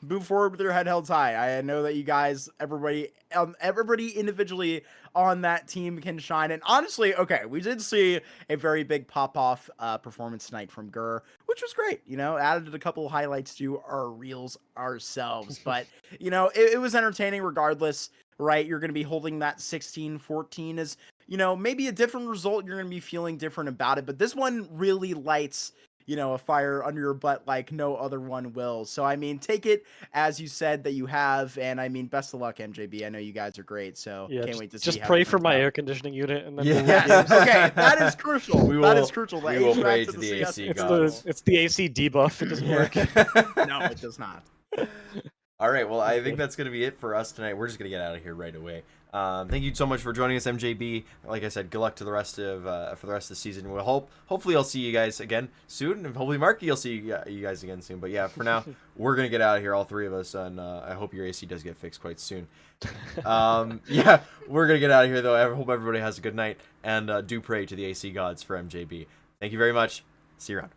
move forward with your head held high. I know that you guys, everybody individually on that team can shine. And honestly, okay, we did see a very big pop-off performance tonight from Gurr, which was great. Added a couple of highlights to our reels ourselves, but it was entertaining regardless. Right, you're going to be holding that 16-14 as maybe a different result. You're going to be feeling different about it, but this one really lights a fire under your butt like no other one will. So I mean, take it as you said that you have, and I mean, best of luck, MJB. I know you guys are great, so Yeah, can't wait to see. Just how pray it for turns my out. air conditioning unit, and then Yes. Okay, that is crucial. That is crucial. The we will HVAC pray to to the the CS AC is gods. It's the AC debuff. It doesn't work. No, it does not. All right, well, I think that's going to be it for us tonight. We're just going to get out of here right away. Thank you so much for joining us, MJB. Like I said, good luck to the rest of for the rest of the season. Hopefully I'll see you guys again soon, and hopefully Marky will see you guys again soon. But yeah, for now, we're gonna get out of here, all three of us, and I hope your AC does get fixed quite soon. Yeah, we're gonna get out of here though. I hope everybody has a good night, and do pray to the AC gods for MJB. Thank you very much. See you around.